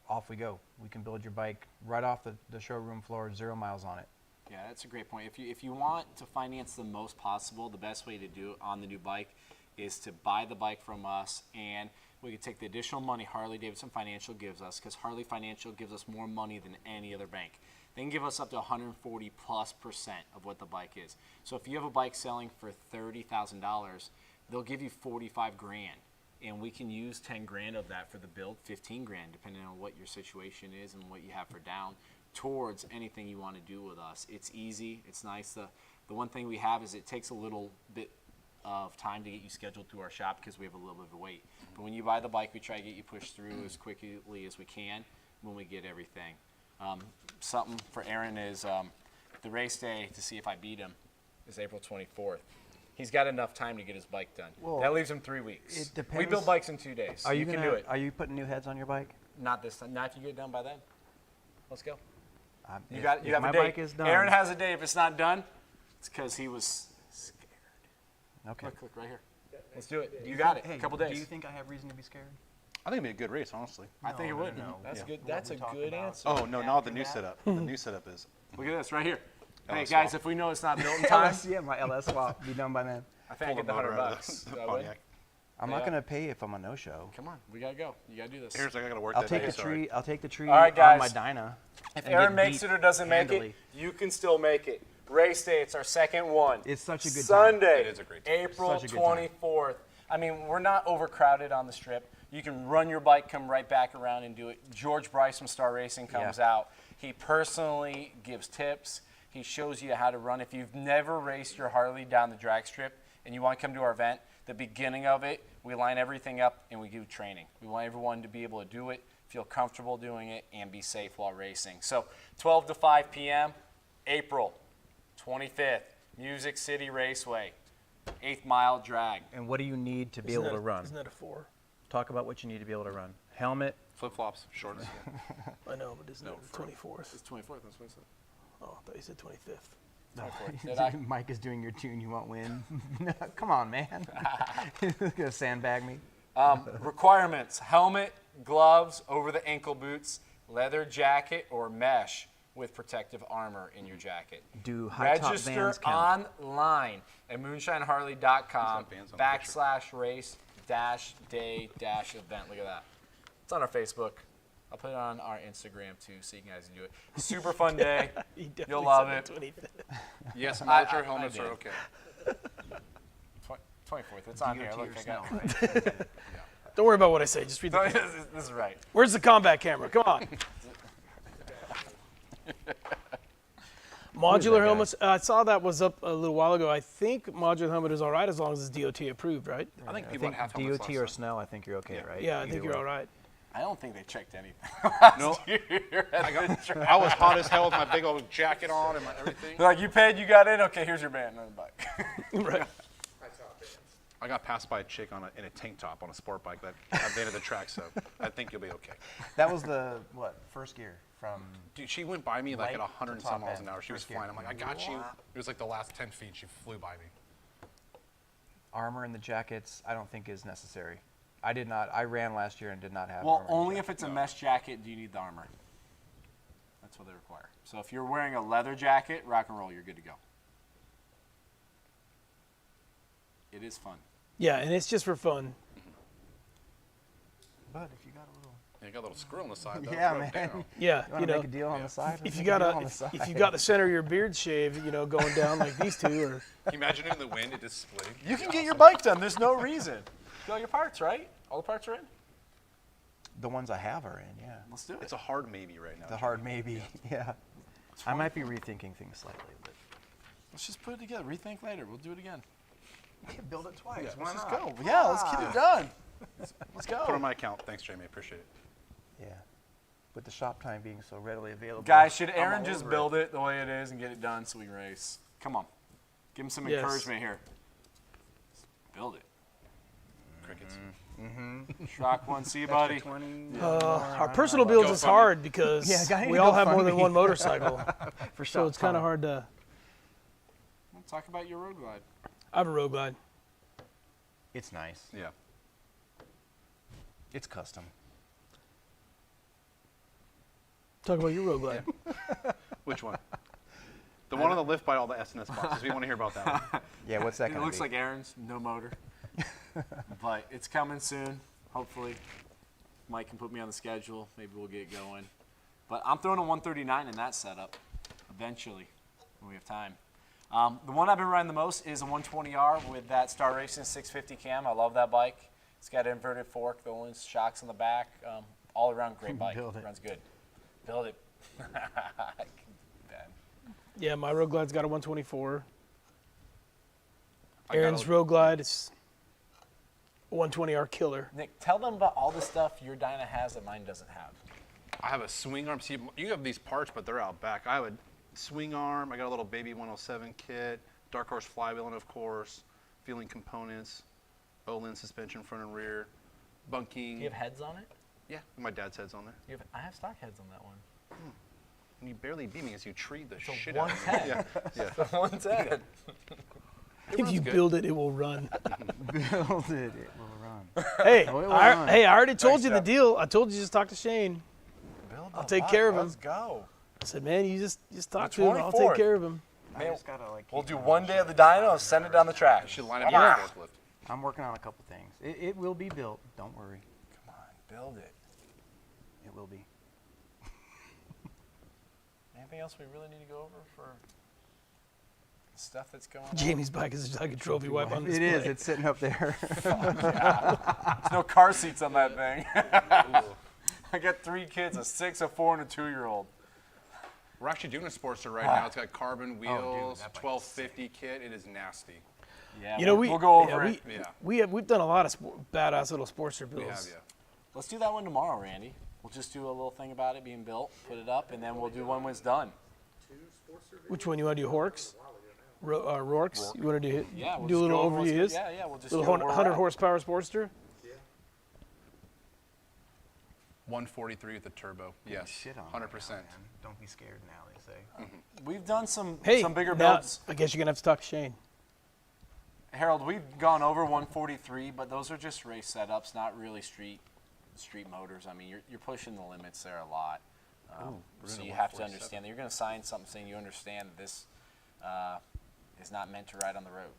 off we go. We can build your bike right off the showroom floor, 0 miles on it. Yeah, that's a great point. If you want to finance the most possible, the best way to do it on the new bike is to buy the bike from us, and we can take the additional money Harley-Davidson Financial gives us, because Harley Financial gives us more money than any other bank. They can give us up to 140+% of what the bike is. So if you have a bike selling for $30,000, they'll give you 45 grand, and we can use 10 grand of that for the build, 15 grand, depending on what your situation is and what you have for down, towards anything you want to do with us. It's easy, it's nice. The one thing we have is it takes a little bit of time to get you scheduled through our shop because we have a little bit of a wait. But when you buy the bike, we try to get you pushed through as quickly as we can when we get everything. Something for Aaron is the race day to see if I beat him is April 24th. He's got enough time to get his bike done. Well, that leaves him 3 weeks. it depends. We build bikes in 2 days. Are you can do it. Are you putting new heads on your bike? Not this time. Not if you get it done by then. Let's go. You If- got. if You have my a date. bike is done. Aaron has a date. If it's not done, it's because he was scared. Okay. Look right here. Let's do it. You got it. Hey, A couple days. Do you think I have reason to be scared? I think it'd be a good race, honestly. I think it No, would. no, no. That's Yeah. good. What That's we a talked good about. answer. Oh, no, not the new setup. The new setup is. Look at this right here. Hey LS guys, swap. if we know it's not built in time, Yeah, my LS swap be done by then. I think I get the Pull the motor out of $100. the Do I win? Pontiac. I'm Yeah. not gonna pay if I'm a no-show. Come on, we gotta go. You gotta do this. Here's I gotta work I'll that take day, the sorry. tree. I'll take the tree All right, on my guys. Dyna. If and Aaron get makes beat it or doesn't make handily. it, you can still make it. Race day, it's our second one. It's such a good time. Sunday, It is a great time. April Such a good time. 24th. I mean, we're not overcrowded on the strip. You can run your bike, come right back around and do it. George Bryce from Star Racing comes Yeah. out. He personally gives tips. He shows you how to run. If you've never raced your Harley down the drag strip and you want to come to our event, the beginning of it, we line everything up and we do training. We want everyone to be able to do it, feel comfortable doing it, and be safe while racing. So 12 to 5 p.m., April 25th, Music City Raceway, 8th mile drag. And what do you need to be able to run? Isn't that a 4? Talk about what you need to be able to run. Helmet. Flip flops, shorts. I know, but isn't No, it the 24th? It's 24th, that's what I said. Oh, I thought you said 25th. 24th. Did I? Mike is doing your tune. You won't win. Come on, man. He's gonna sandbag me. Requirements, helmet, gloves over the ankle boots, leather jacket, or mesh with protective armor in your jacket. Do high-top Register Vans count? online at moonshineharley.com Vans on the picture. /race-day-event. Look at that. It's on our Facebook. I'll put it on our Instagram too, so you guys can do it. Super fun day. He definitely You'll love said it. the 25th. Yes, I military helmets did. are okay. 24th. It's on here. DOT Look, or I snow, got right? Don't worry about what I say. Just read the. This is right. Where's the combat camera? Come on. Modular guy? helmets. I saw that was up a little while ago. I think modular helmet is all right as long as it's DOT approved, right? I think I people think have helmets DOT last or time. snow, I think you're okay, right? Yeah, I Either think you're way. all right. I don't think they checked anything. No, Year I was hot as hell with my big old jacket on and my everything. They're like, you paid, you got in. Okay, here's your band on the bike. Right. I got passed by a chick in a tank top on a sport bike that at the end of the track, so I think you'll be okay. That was the, first gear from, Dude, she went by me like Light at 100 and to top some miles end, an hour. She was first gear. flying. I'm like, I got you. It was like the last 10 feet. She flew by me. armor in the jackets, I don't think is necessary. I ran last year and did not have Well, armor in the only jacket. if it's a mesh jacket do you need the armor. That's what they require. So if you're wearing a leather jacket, rock and roll, you're good to go. It is fun. Yeah, and it's just for fun. But if you got a little, Yeah, you got a little squirrel on the side. Though. yeah, Throw it man. down. Yeah, You want you to know, make a deal on the side? if Let's you make a got deal on the side. if you got the center of your beard shaved, going down like these two, or Can you imagine it in the wind? It just splitting. You can get your bike done. There's no reason. Get all your parts, right? All the parts are in? The ones I have are in, yeah. Let's do it. It's a hard maybe right now. The hard maybe, yeah. I might be rethinking things slightly, but Let's just put it together. Rethink later. We'll do it again. build it twice. Let's just go. Yeah, let's get it done. Let's go. Put on my account. Thanks, Jamie. Appreciate it. Yeah. With the shop time being so readily available. Guys, should I'm Aaron all just over build it the way it is and get it done so we can race? Come on. Give him some Yes. encouragement here. Build it. Crickets. Shock one, see you, buddy. our personal builds is GoFundMe. hard because Yeah, I need we to all have more than GoFundMe. one motorcycle, For so shop it's kind of time. hard to. We'll talk about your road glide. I have a road glide. It's nice. Yeah. It's custom. Talk about your road glide. Which one? The one on the lift by all the SNS boxes. We want to hear about that one. Yeah, what's that It going to be? looks like Aaron's, no motor. But it's coming soon, hopefully. Mike can put me on the schedule. Maybe we'll get going. But I'm throwing a 139 in that setup eventually when we have time. The one I've been riding the most is a 120R with that Star Racing 650 cam. I love that bike. It's got an inverted fork, the only shocks on the back. All around great bike. Build it. Runs good. Build it. Ben. Yeah, my road glide's got a 124. I got Aaron's a- road glide is a 120R killer. Nick, tell them about all the stuff your Dyna has that mine doesn't have. I have a swing arm. See, you have these parts, but they're out back. I have a swing arm. I got a little baby 107 kit, Dark Horse Flywheel, and of course, feeling components, Olin suspension front and rear, bunking. Do you have heads on it? Yeah, my dad's head's on there. I have stock heads on that one. And you barely beat me as you treed the So shit out one's of me. head. Yeah, The one's head. If you good. build it, it will run. Build it, it will run. Hey, Oh, it will run. I already told Thanks, you the Jeff. deal. I told you just talk to Shane. I'll take care of him. Let's go. I said, man, you just talk The to him. I'll 24th. take care of him. I Man, just gotta like. We'll keep do my one mouth day shut. of the dyno and send it down the track. you should line up your forklift. I'm working on a couple things. It will be built. Don't worry. Come on, build it. It will be. Anything else we really need to go over for stuff that's going on? Jamie's bike is like a trophy wipe on It display. is. It's sitting up there. There's no car seats on that thing. I got 3 kids, a 6, a 4, and a 2-year-old. We're actually doing a Sportster right now. It's got carbon wheels, that bike is 1250 kit. It is nasty. Yeah, You know, we'll go over yeah, it. we've done a lot of badass little Sportster We have, builds. yeah. Let's do that one tomorrow, Randy. We'll just do a little thing about it being built, put it up, and then we'll do one when it's done. Which one you want to do? Horks? Rorks? You want to do Yeah, we'll do a just little go over what's overview of good. his? Yeah, we'll just Little go where we're 100 at. horsepower Sportster? 143 with the turbo. Yes, Shit on 100%. right now, man. Don't be scared now, they say. We've done some Hey, bigger now, builds. I guess you're going to have to talk to Shane. Harold, we've gone over 143, but those are just race setups, not really street street motors. I mean, you're pushing the limits there a lot. we're So gonna you want have to 47. understand that you're going to sign something saying you understand that this is not meant to ride on the road.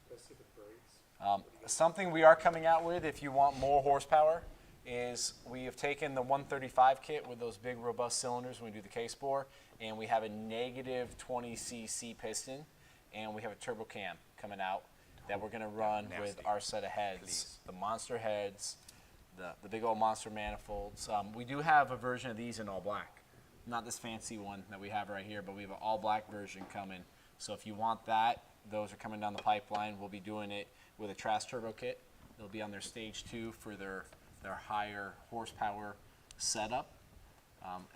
Especially the brakes. Something we are coming out with, if you want more horsepower, is we have taken the 135 kit with those big robust cylinders when we do the case bore, and we have a negative 20 cc piston, and we have a turbo cam coming out that we're going to run with our set of heads, the monster heads, the big old monster manifolds. We do have a version of these in all black, not this fancy one that we have right here, but we have an all black version coming. So if you want that, those are coming down the pipeline. We'll be doing it with a Trask turbo kit. They'll be on their stage 2 for their higher horsepower setup,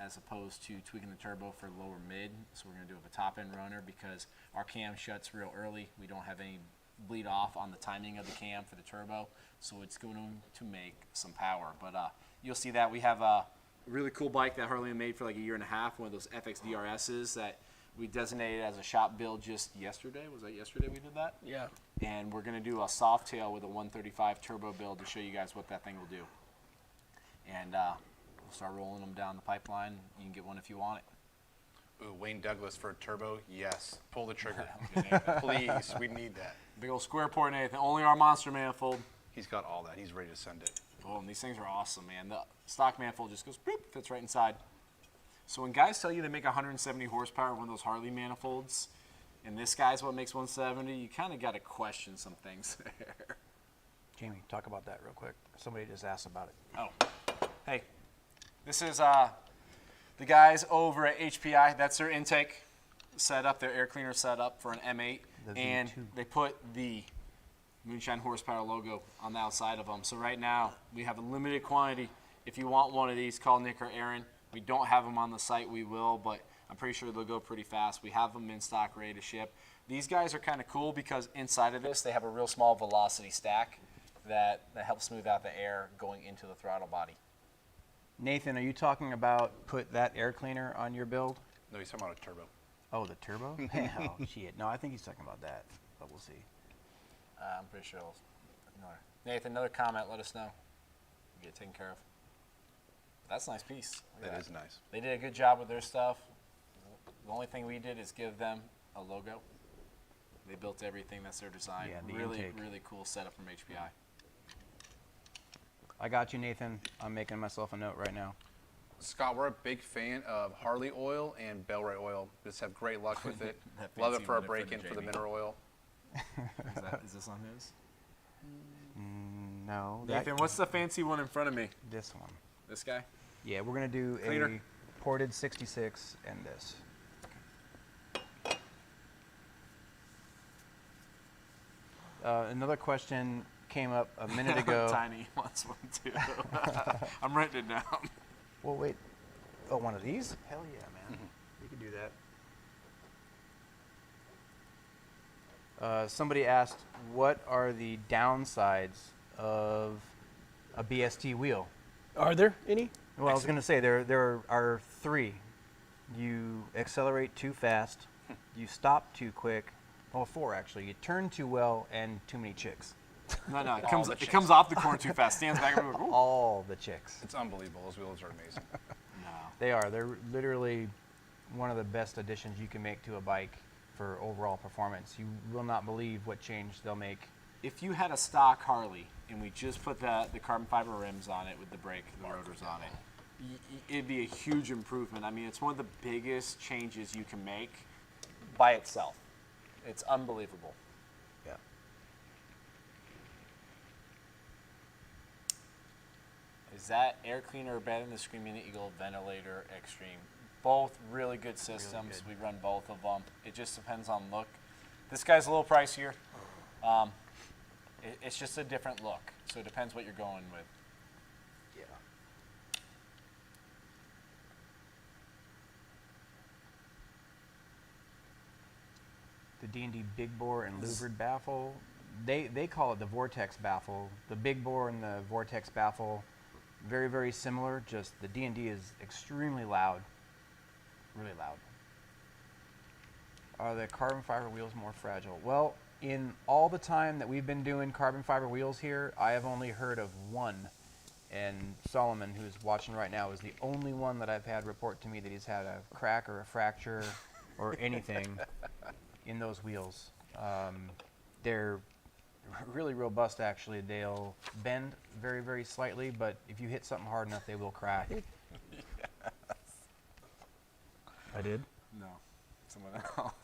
as opposed to tweaking the turbo for lower mid. So we're going to do a top end runner because our cam shuts real early. We don't have any bleed off on the timing of the cam for the turbo, so it's going to make some power. But you'll see that we have a really cool bike that Harley made for like a year and a half, one of those FX DRSs that we designated as a shop build just yesterday. Was that yesterday we did that? Yeah. And we're going to do a soft tail with a 135 turbo build to show you guys what that thing will do. And we'll start rolling them down the pipeline. You can get one if you want it. Ooh, Wayne Douglas for a turbo? Yes. Pull the trigger. Please, we need that. Big old square port, Nathan. Only our monster manifold. He's got all that. He's ready to send it. Oh, and these things are awesome, man. The stock manifold just goes, boop, fits right inside. So when guys tell you they make 170 horsepower with one of those Harley manifolds, and this guy's what makes 170, you kind of got to question some things there. Jamie, talk about that real quick. Somebody just asked about it. Oh, hey, this is the guys over at HPI. That's their intake setup, their air cleaner setup for an M8, The and V2. they put the Moonshine Horsepower logo on the outside of them. So right now we have a limited quantity. If you want one of these, call Nick or Aaron. We don't have them on the site. We will, but I'm pretty sure they'll go pretty fast. We have them in stock, ready to ship. These guys are kind of cool because inside of this they have a real small velocity stack that helps smooth out the air going into the throttle body. Nathan, are you talking about put that air cleaner on your build? No, he's talking about a turbo. Oh, the turbo? Hell, shit. No, I think he's talking about that, but we'll see. I'm pretty sure it'll Nathan, another comment, let us know. We'll get it taken care of. That's a nice piece. Look at That is nice. They did a good job with their stuff. The only thing we did is give them a logo. They built everything. That's their design. Yeah, the really, intake. really cool setup from HPI. I got you, Nathan. I'm making myself a note right now. Scott, we're a big fan of Harley oil and Bellray oil. Just have great luck with it. That Love fancy it for our one break-in for the Jamie. mineral oil. Is this on his? No. Nathan, what's the fancy one in front of me? This one? This guy? Yeah, we're going to do Cleaner. a ported 66 and this. Another question came up a minute ago. Tiny wants one too. I'm writing it down. Well, wait. Oh, one of these? Hell yeah, man. We can do that. Somebody asked, what are the downsides of a BST wheel? Are there any? Well, I was going to say there are three. You accelerate too fast, you stop too quick. Well, four actually. You turn too well, and too many chicks. No, it comes off the corner too fast. Stands back and goes, All the chicks. It's unbelievable. Those wheels are amazing. no. They are. They're literally one of the best additions you can make to a bike for overall performance. You will not believe what change they'll make. If you had a stock Harley and we just put the carbon fiber rims on it with the brake, the rotors on it, it'd be a huge improvement. I mean, it's one of the biggest changes you can make by itself. It's unbelievable. Yeah. Is that air cleaner better than the Screaming Eagle Ventilator Extreme? Both really good systems. good. We run both of them. It just depends on look. This guy's a little pricier. It's just a different look, so it depends what you're going with. Yeah. The D&D Big Bore and Louvered baffle, they call it the Vortex baffle. The Big Bore and the Vortex baffle, very, very similar, just the D&D is extremely loud, really loud. Are the carbon fiber wheels more fragile? Well, in all the time that we've been doing carbon fiber wheels here, I have only heard of one And Solomon, who's watching right now, is the only one that I've had report to me that he's had a crack or a fracture or anything in those wheels. They're really robust, actually. They'll bend very, very slightly, but if you hit something hard enough, they will crack. I did? No, someone else.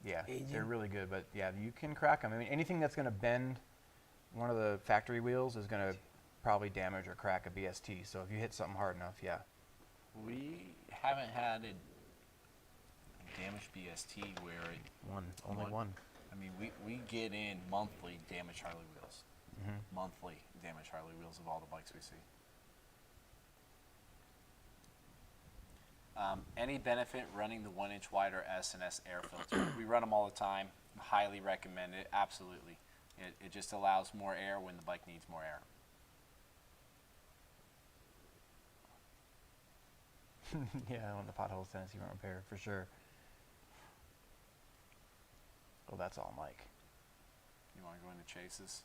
Yeah, Aging. they're really good, but yeah, you can crack them. I mean, anything that's going to bend one of the factory wheels is going to probably damage or crack a BST. So if you hit something hard enough, yeah. We haven't had a damaged BST where it, Only one. I mean, we get in monthly damaged Harley wheels. Monthly damaged Harley wheels of all the bikes we see. Any benefit running the 1-inch wider S&S air filter? We run them all the time. Highly recommend it. Absolutely. It just allows more air when the bike needs more air. Yeah, when the potholes Tennessee won't repair, for sure. Oh, that's all Mike. You want to go into chases?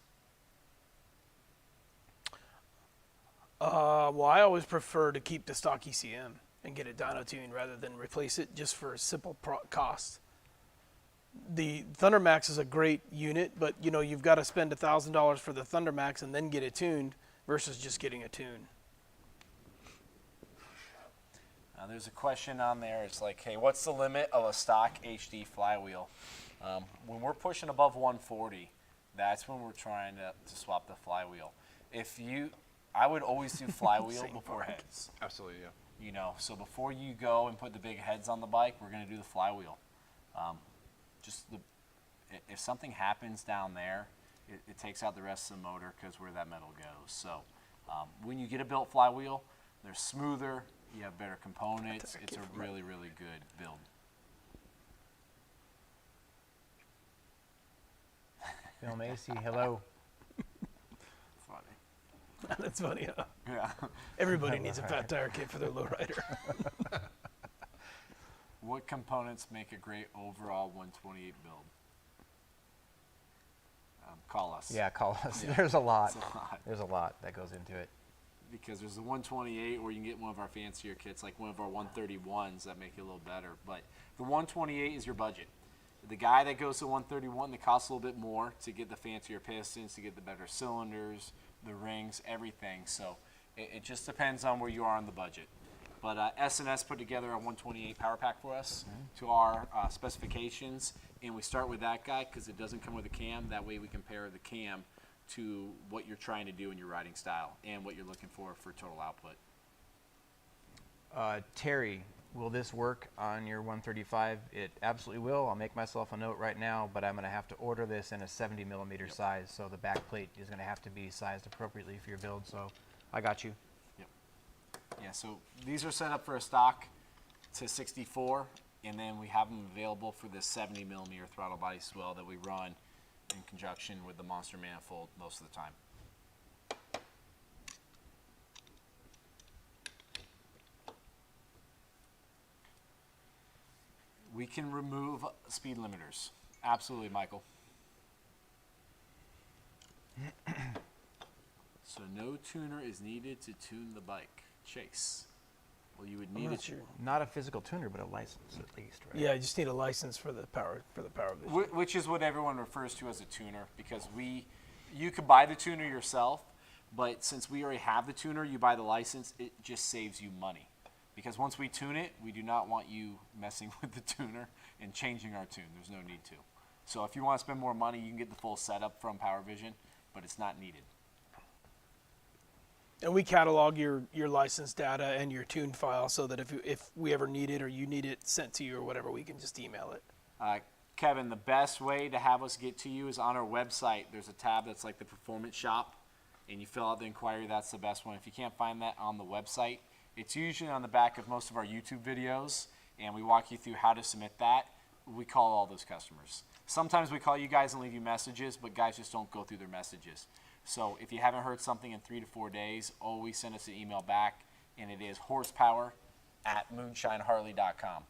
Well, I always prefer to keep the stock ECM and get it dyno tuned rather than replace it just for a simple cost. The Thundermax is a great unit, but you know you've got to spend $1,000 for the Thundermax and then get it tuned versus just getting a tune. There's a question on there. It's like, hey, what's the limit of a stock HD flywheel? When we're pushing above 140, that's when we're trying to swap the flywheel. I would always do flywheel Same before bike. heads. Absolutely, yeah. You know, so before you go and put the big heads on the bike, we're going to do the flywheel. If something happens down there, it takes out the rest of the motor because where that metal goes. So when you get a built flywheel, they're smoother, you have better components. It's a really, really good build. Bill Macy, hello. Funny. That's funny, huh? Yeah. Everybody needs a fat tire kit for their lowrider. What components make a great overall 128 build? Call us. Yeah, call us. Yeah. There's a lot. It's a lot. There's a lot that goes into it. Because there's the 128 where you can get one of our fancier kits, like one of our 131s that make it a little better. But the 128 is your budget. The guy that goes to 131, that costs a little bit more to get the fancier pistons, to get the better cylinders, the rings, everything. So it just depends on where you are on the budget. But S&S put together a 128 power pack for us to our specifications, and we start with that guy because it doesn't come with a cam. That way we compare the cam to what you're trying to do in your riding style and what you're looking for total output. Terry, will this work on your 135? It absolutely will. I'll make myself a note right now, but I'm going to have to order this in a 70 millimeter size, so the back plate is going to have to be sized appropriately for your build. So I got you. Yep. Yeah, so these are set up for a stock to 64, and then we have them available for the 70 millimeter throttle body swell that we run in conjunction with the Monster manifold most of the time. We can remove speed limiters. Absolutely, Michael. So no tuner is needed to tune the bike. Chase. Well, you would need it. Not a physical tuner, but a license at least, right? Yeah, I just need a license for the power vision. Which is what everyone refers to as a tuner, because you could buy the tuner yourself, but since we already have the tuner, you buy the license, it just saves you money. Because once we tune it, we do not want you messing with the tuner and changing our tune. There's no need to. So if you want to spend more money, you can get the full setup from PowerVision, but it's not needed. And we catalog your license data and your tune file so that if we ever need it or you need it sent to you or whatever, we can just email it. Kevin, the best way to have us get to you is on our website. There's a tab that's like the performance shop, and you fill out the inquiry. That's the best one. If you can't find that on the website, it's usually on the back of most of our YouTube videos, and we walk you through how to submit that. We call all those customers. Sometimes we call you guys and leave you messages, but guys just don't go through their messages. So if you haven't heard something in 3 to 4 days, always send us an email back, and it is horsepower@moonshineharley.com.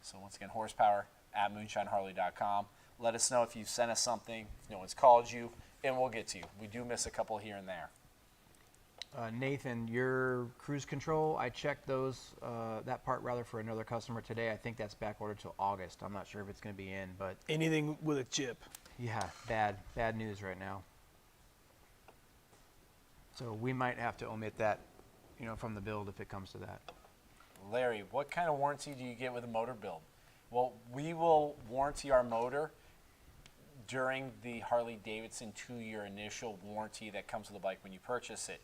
So once again, horsepower@moonshineharley.com. Let us know if you've sent us something, if no one's called you, and we'll get to you. We do miss a couple here and there. Nathan, your cruise control, I checked that part rather for another customer today. I think that's back ordered till August. I'm not sure if it's going to be in, but Anything with a chip. yeah, bad news right now. So we might have to omit that, from the build if it comes to that. Larry, what kind of warranty do you get with a motor build? Well, we will warranty our motor during the Harley-Davidson 2-year initial warranty that comes with the bike when you purchase it.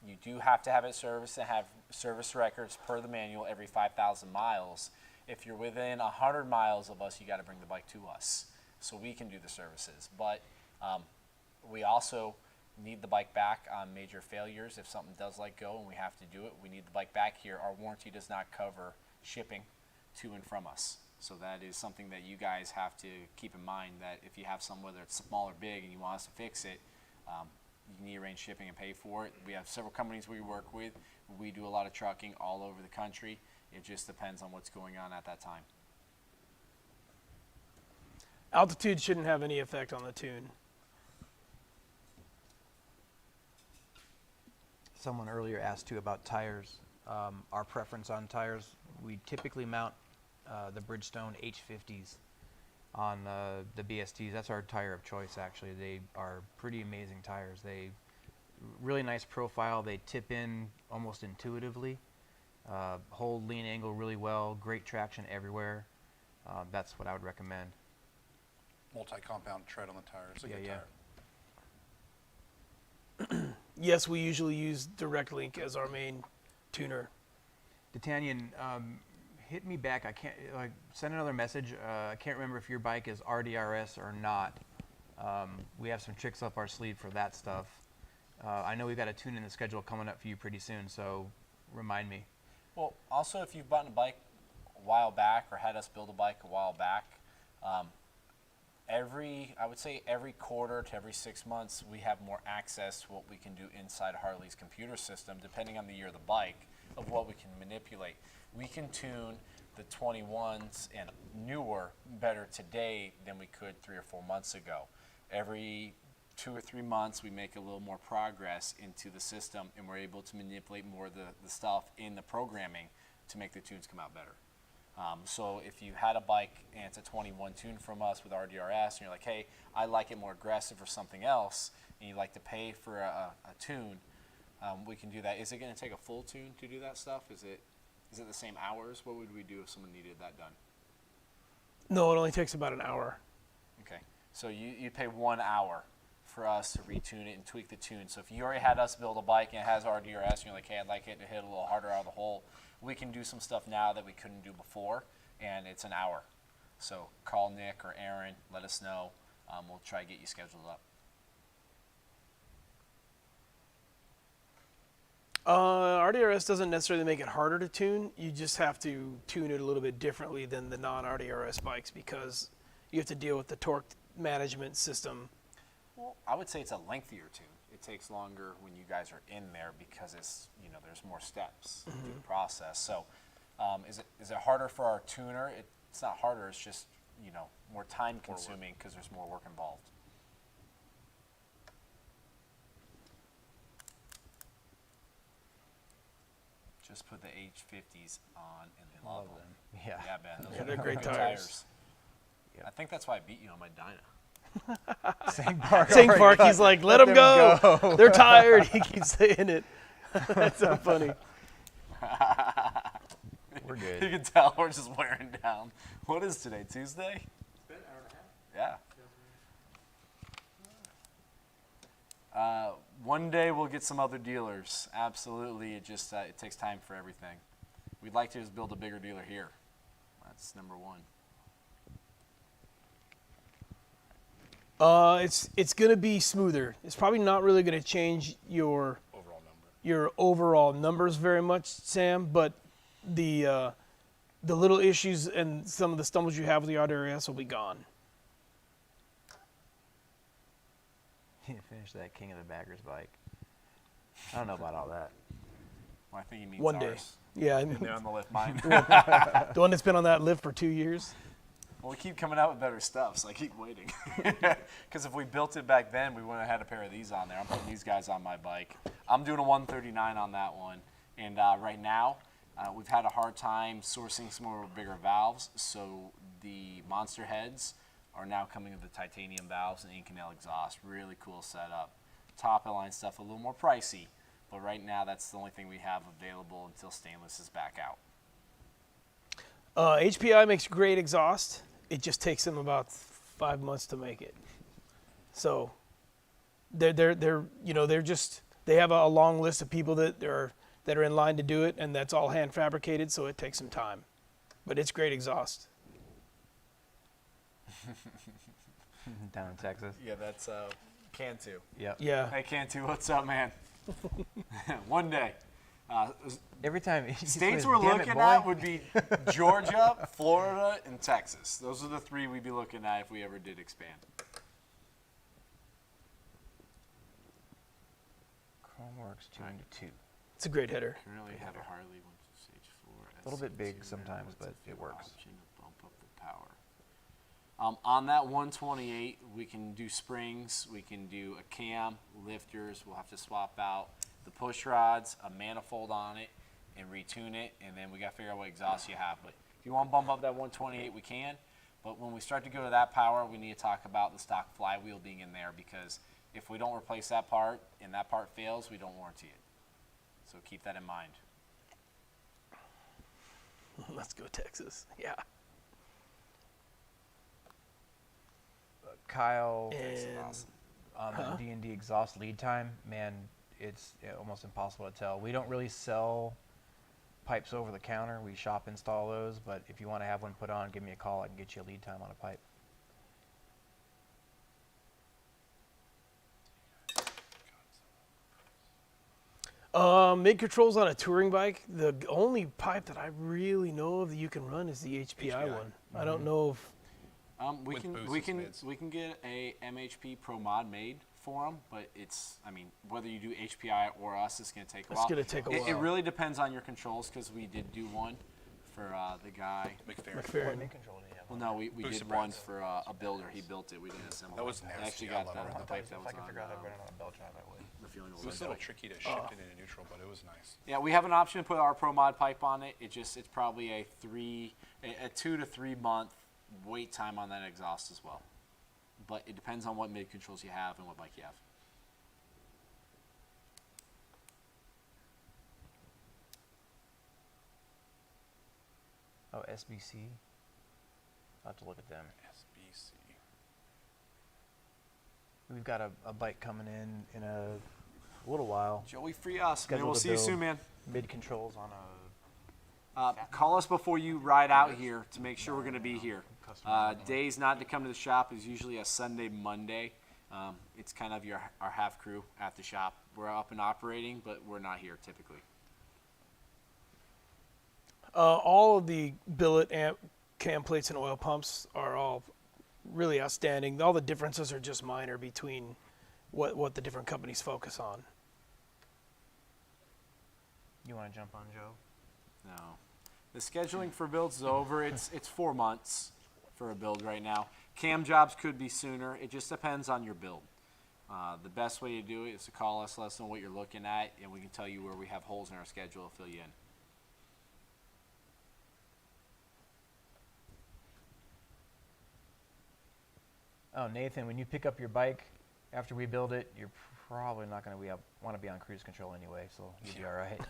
You do have to have it serviced and have service records per the manual every 5,000 miles. If you're within 100 miles of us, you got to bring the bike to us so we can do the services. But we also need the bike back on major failures. If something does let go and we have to do it, we need the bike back here. Our warranty does not cover shipping to and from us. So that is something that you guys have to keep in mind, that if you have some, whether it's small or big, and you want us to fix it, you need to arrange shipping and pay for it. We have several companies we work with. We do a lot of trucking all over the country. It just depends on what's going on at that time. Altitude shouldn't have any effect on the tune. Someone earlier asked too about tires. Our preference on tires, we typically mount the Bridgestone H50s on the BSTs. That's our tire of choice, actually. They are pretty amazing tires. They really nice profile. They tip in almost intuitively, hold lean angle really well, great traction everywhere. That's what I would recommend. Multi-compound tread on the tire. It's a good Yeah. tire. Yes, we usually use Direct Link as our main tuner. D'Artagnan, hit me back. I can't send another message. I can't remember if your bike is RDRS or not. We have some tricks up our sleeve for that stuff. I know we've got a tune in the schedule coming up for you pretty soon, so remind me. Well, also, if you've bought a bike a while back or had us build a bike a while back, I would say every quarter to every 6 months, we have more access to what we can do inside Harley's computer system, depending on the year of the bike, of what we can manipulate. We can tune the 21s and newer better today than we could 3 or 4 months ago. Every 2 or 3 months, we make a little more progress into the system, and we're able to manipulate more of the stuff in the programming to make the tunes come out better. So if you had a bike and it's a 21 tune from us with RDRS, and you're like, hey, I like it more aggressive or something else, and you'd like to pay for a tune, we can do that. Is it going to take a full tune to do that stuff? Is it the same hours? What would we do if someone needed that done? No, it only takes about an hour. Okay, so you pay 1 hour for us to retune it and tweak the tune. So if you already had us build a bike and it has RDRS, and you're like, hey, I'd like it to hit a little harder out of the hole, we can do some stuff now that we couldn't do before, and it's an hour. So call Nick or Aaron, let us know. We'll try to get you scheduled up. RDRS doesn't necessarily make it harder to tune. You just have to tune it a little bit differently than the non-RDRS bikes, because you have to deal with the torque management system. Well, I would say it's a lengthier tune. It takes longer when you guys are in there because it's, there's more steps to the process. So is it harder for our tuner? It's not harder, it's just, more time consuming because there's more work involved. Just put the H50s on and then love them. Yeah. Yeah, Ben. Those Yeah, are they're great good tires. I think that's why I beat you on my Dyna. Same park. Same park, he's like, let them go. They're tired. He keeps saying it. That's so funny. We're good. You can tell we're just wearing down. What is today, Tuesday? It's been an hour and a half. Yeah. One day we'll get some other dealers. Absolutely. It just it takes time for everything. We'd like to just build a bigger dealer here. That's number one. It's going to be smoother. It's probably not really going to change your overall numbers very much, Sam, but the little issues and some of the stumbles you have with the RDRS will be gone. Finish that King of the Baggers bike. I don't know about all that. Well, I think he means One day. ours. Yeah, And they're on the lift mine. the one that's been on that lift for 2 years. Well, we keep coming out with better stuff, so I keep waiting. Because if we built it back then, we wouldn't have had a pair of these on there. I'm putting these guys on my bike. I'm doing a 139 on that one. And right now, we've had a hard time sourcing some more bigger valves, so the monster heads are now coming with the titanium valves and Inconel exhaust. Really cool setup. Top of line stuff, a little more pricey, but right now that's the only thing we have available until stainless is back out. HPI makes great exhaust. It just takes them about 5 months to make it. So they're just, they have a long list of people that are in line to do it, and that's all hand fabricated, so it takes some time. But it's great exhaust. Down in Texas. Yeah, that's Cantu. Yep. Yeah. Hey, Cantu, what's up, man? One day. Every time. he States says, we're "Damn it, looking boy." at would be Georgia, Florida, and Texas. Those are the three we'd be looking at if we ever did expand. Chromeworks 2 into 2. It's a great header. Currently have a Harley stage 4. A little bit big sometimes, but it works. Option to bump up the power. On that 128, we can do springs, we can do a cam, lifters. We'll have to swap out the push rods, a manifold on it, and retune it. And then we got to figure out what exhaust you have. But if you want to bump up that 128, we can. But when we start to go to that power, we need to talk about the stock flywheel being in there, because if we don't replace that part and that part fails, we don't warranty it. So keep that in mind. Let's go Texas. Yeah. Kyle, And on the D&D exhaust lead time, man, it's almost impossible to tell. We don't really sell pipes over the counter. We shop install those, but if you want to have one put on, give me a call. I can get you a lead time on a pipe. Mid controls on a touring bike. The only pipe that I really know of that you can run is the HPI one. I don't know if We With can boosts we and can mids. we can get a MHP Pro Mod made for them, but it's, I mean, whether you do HPI or us, it's going to take a It's while. gonna take a It while. really depends on your controls, because we did do one for the guy. McFerrin. McFerrin. Well, no, we Boosted did one brands. for a builder. He built it. We didn't assemble. That it. was I nasty. actually I got love it. the pipe that was on on a belt drive, I would. the feeling It was a little tricky to shift it into neutral, but it was nice. Yeah, we have an option to put our Pro Mod pipe on it. It's probably a 2 to 3 month wait time on that exhaust as well. But it depends on what mid controls you have and what bike you have. Oh, SBC. I'll have to look at them. SBC. We've got a bike coming in a little while. Joey, free us. Man, Scheduled we'll to see you build soon, man. Mid controls on a. Call us before you ride out here to make sure we're going to be here. Days not to come to the shop is usually a Sunday, Monday. It's kind of our half crew at the shop. We're up and operating, but we're not here typically. all of the billet cam plates and oil pumps are all really outstanding. All the differences are just minor between what the different companies focus on. You want to jump on Joe? No. The scheduling for builds is over. It's 4 months for a build right now. Cam jobs could be sooner. It just depends on your build. The best way to do it is to call us, let us know what you're looking at, and we can tell you where we have holes in our schedule to fill you in. Oh, Nathan, when you pick up your bike after we build it, you're probably not going to want to be on cruise control anyway, so you'll be all right.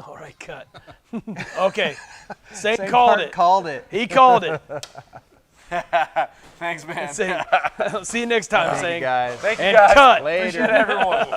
All right, cut. Okay. Saint Same called part it. Called it. He called it. Thanks, man. Saint, see you next time, Thank Saint. you guys. Thank you, And guys. cut. Later. Appreciate it, everyone.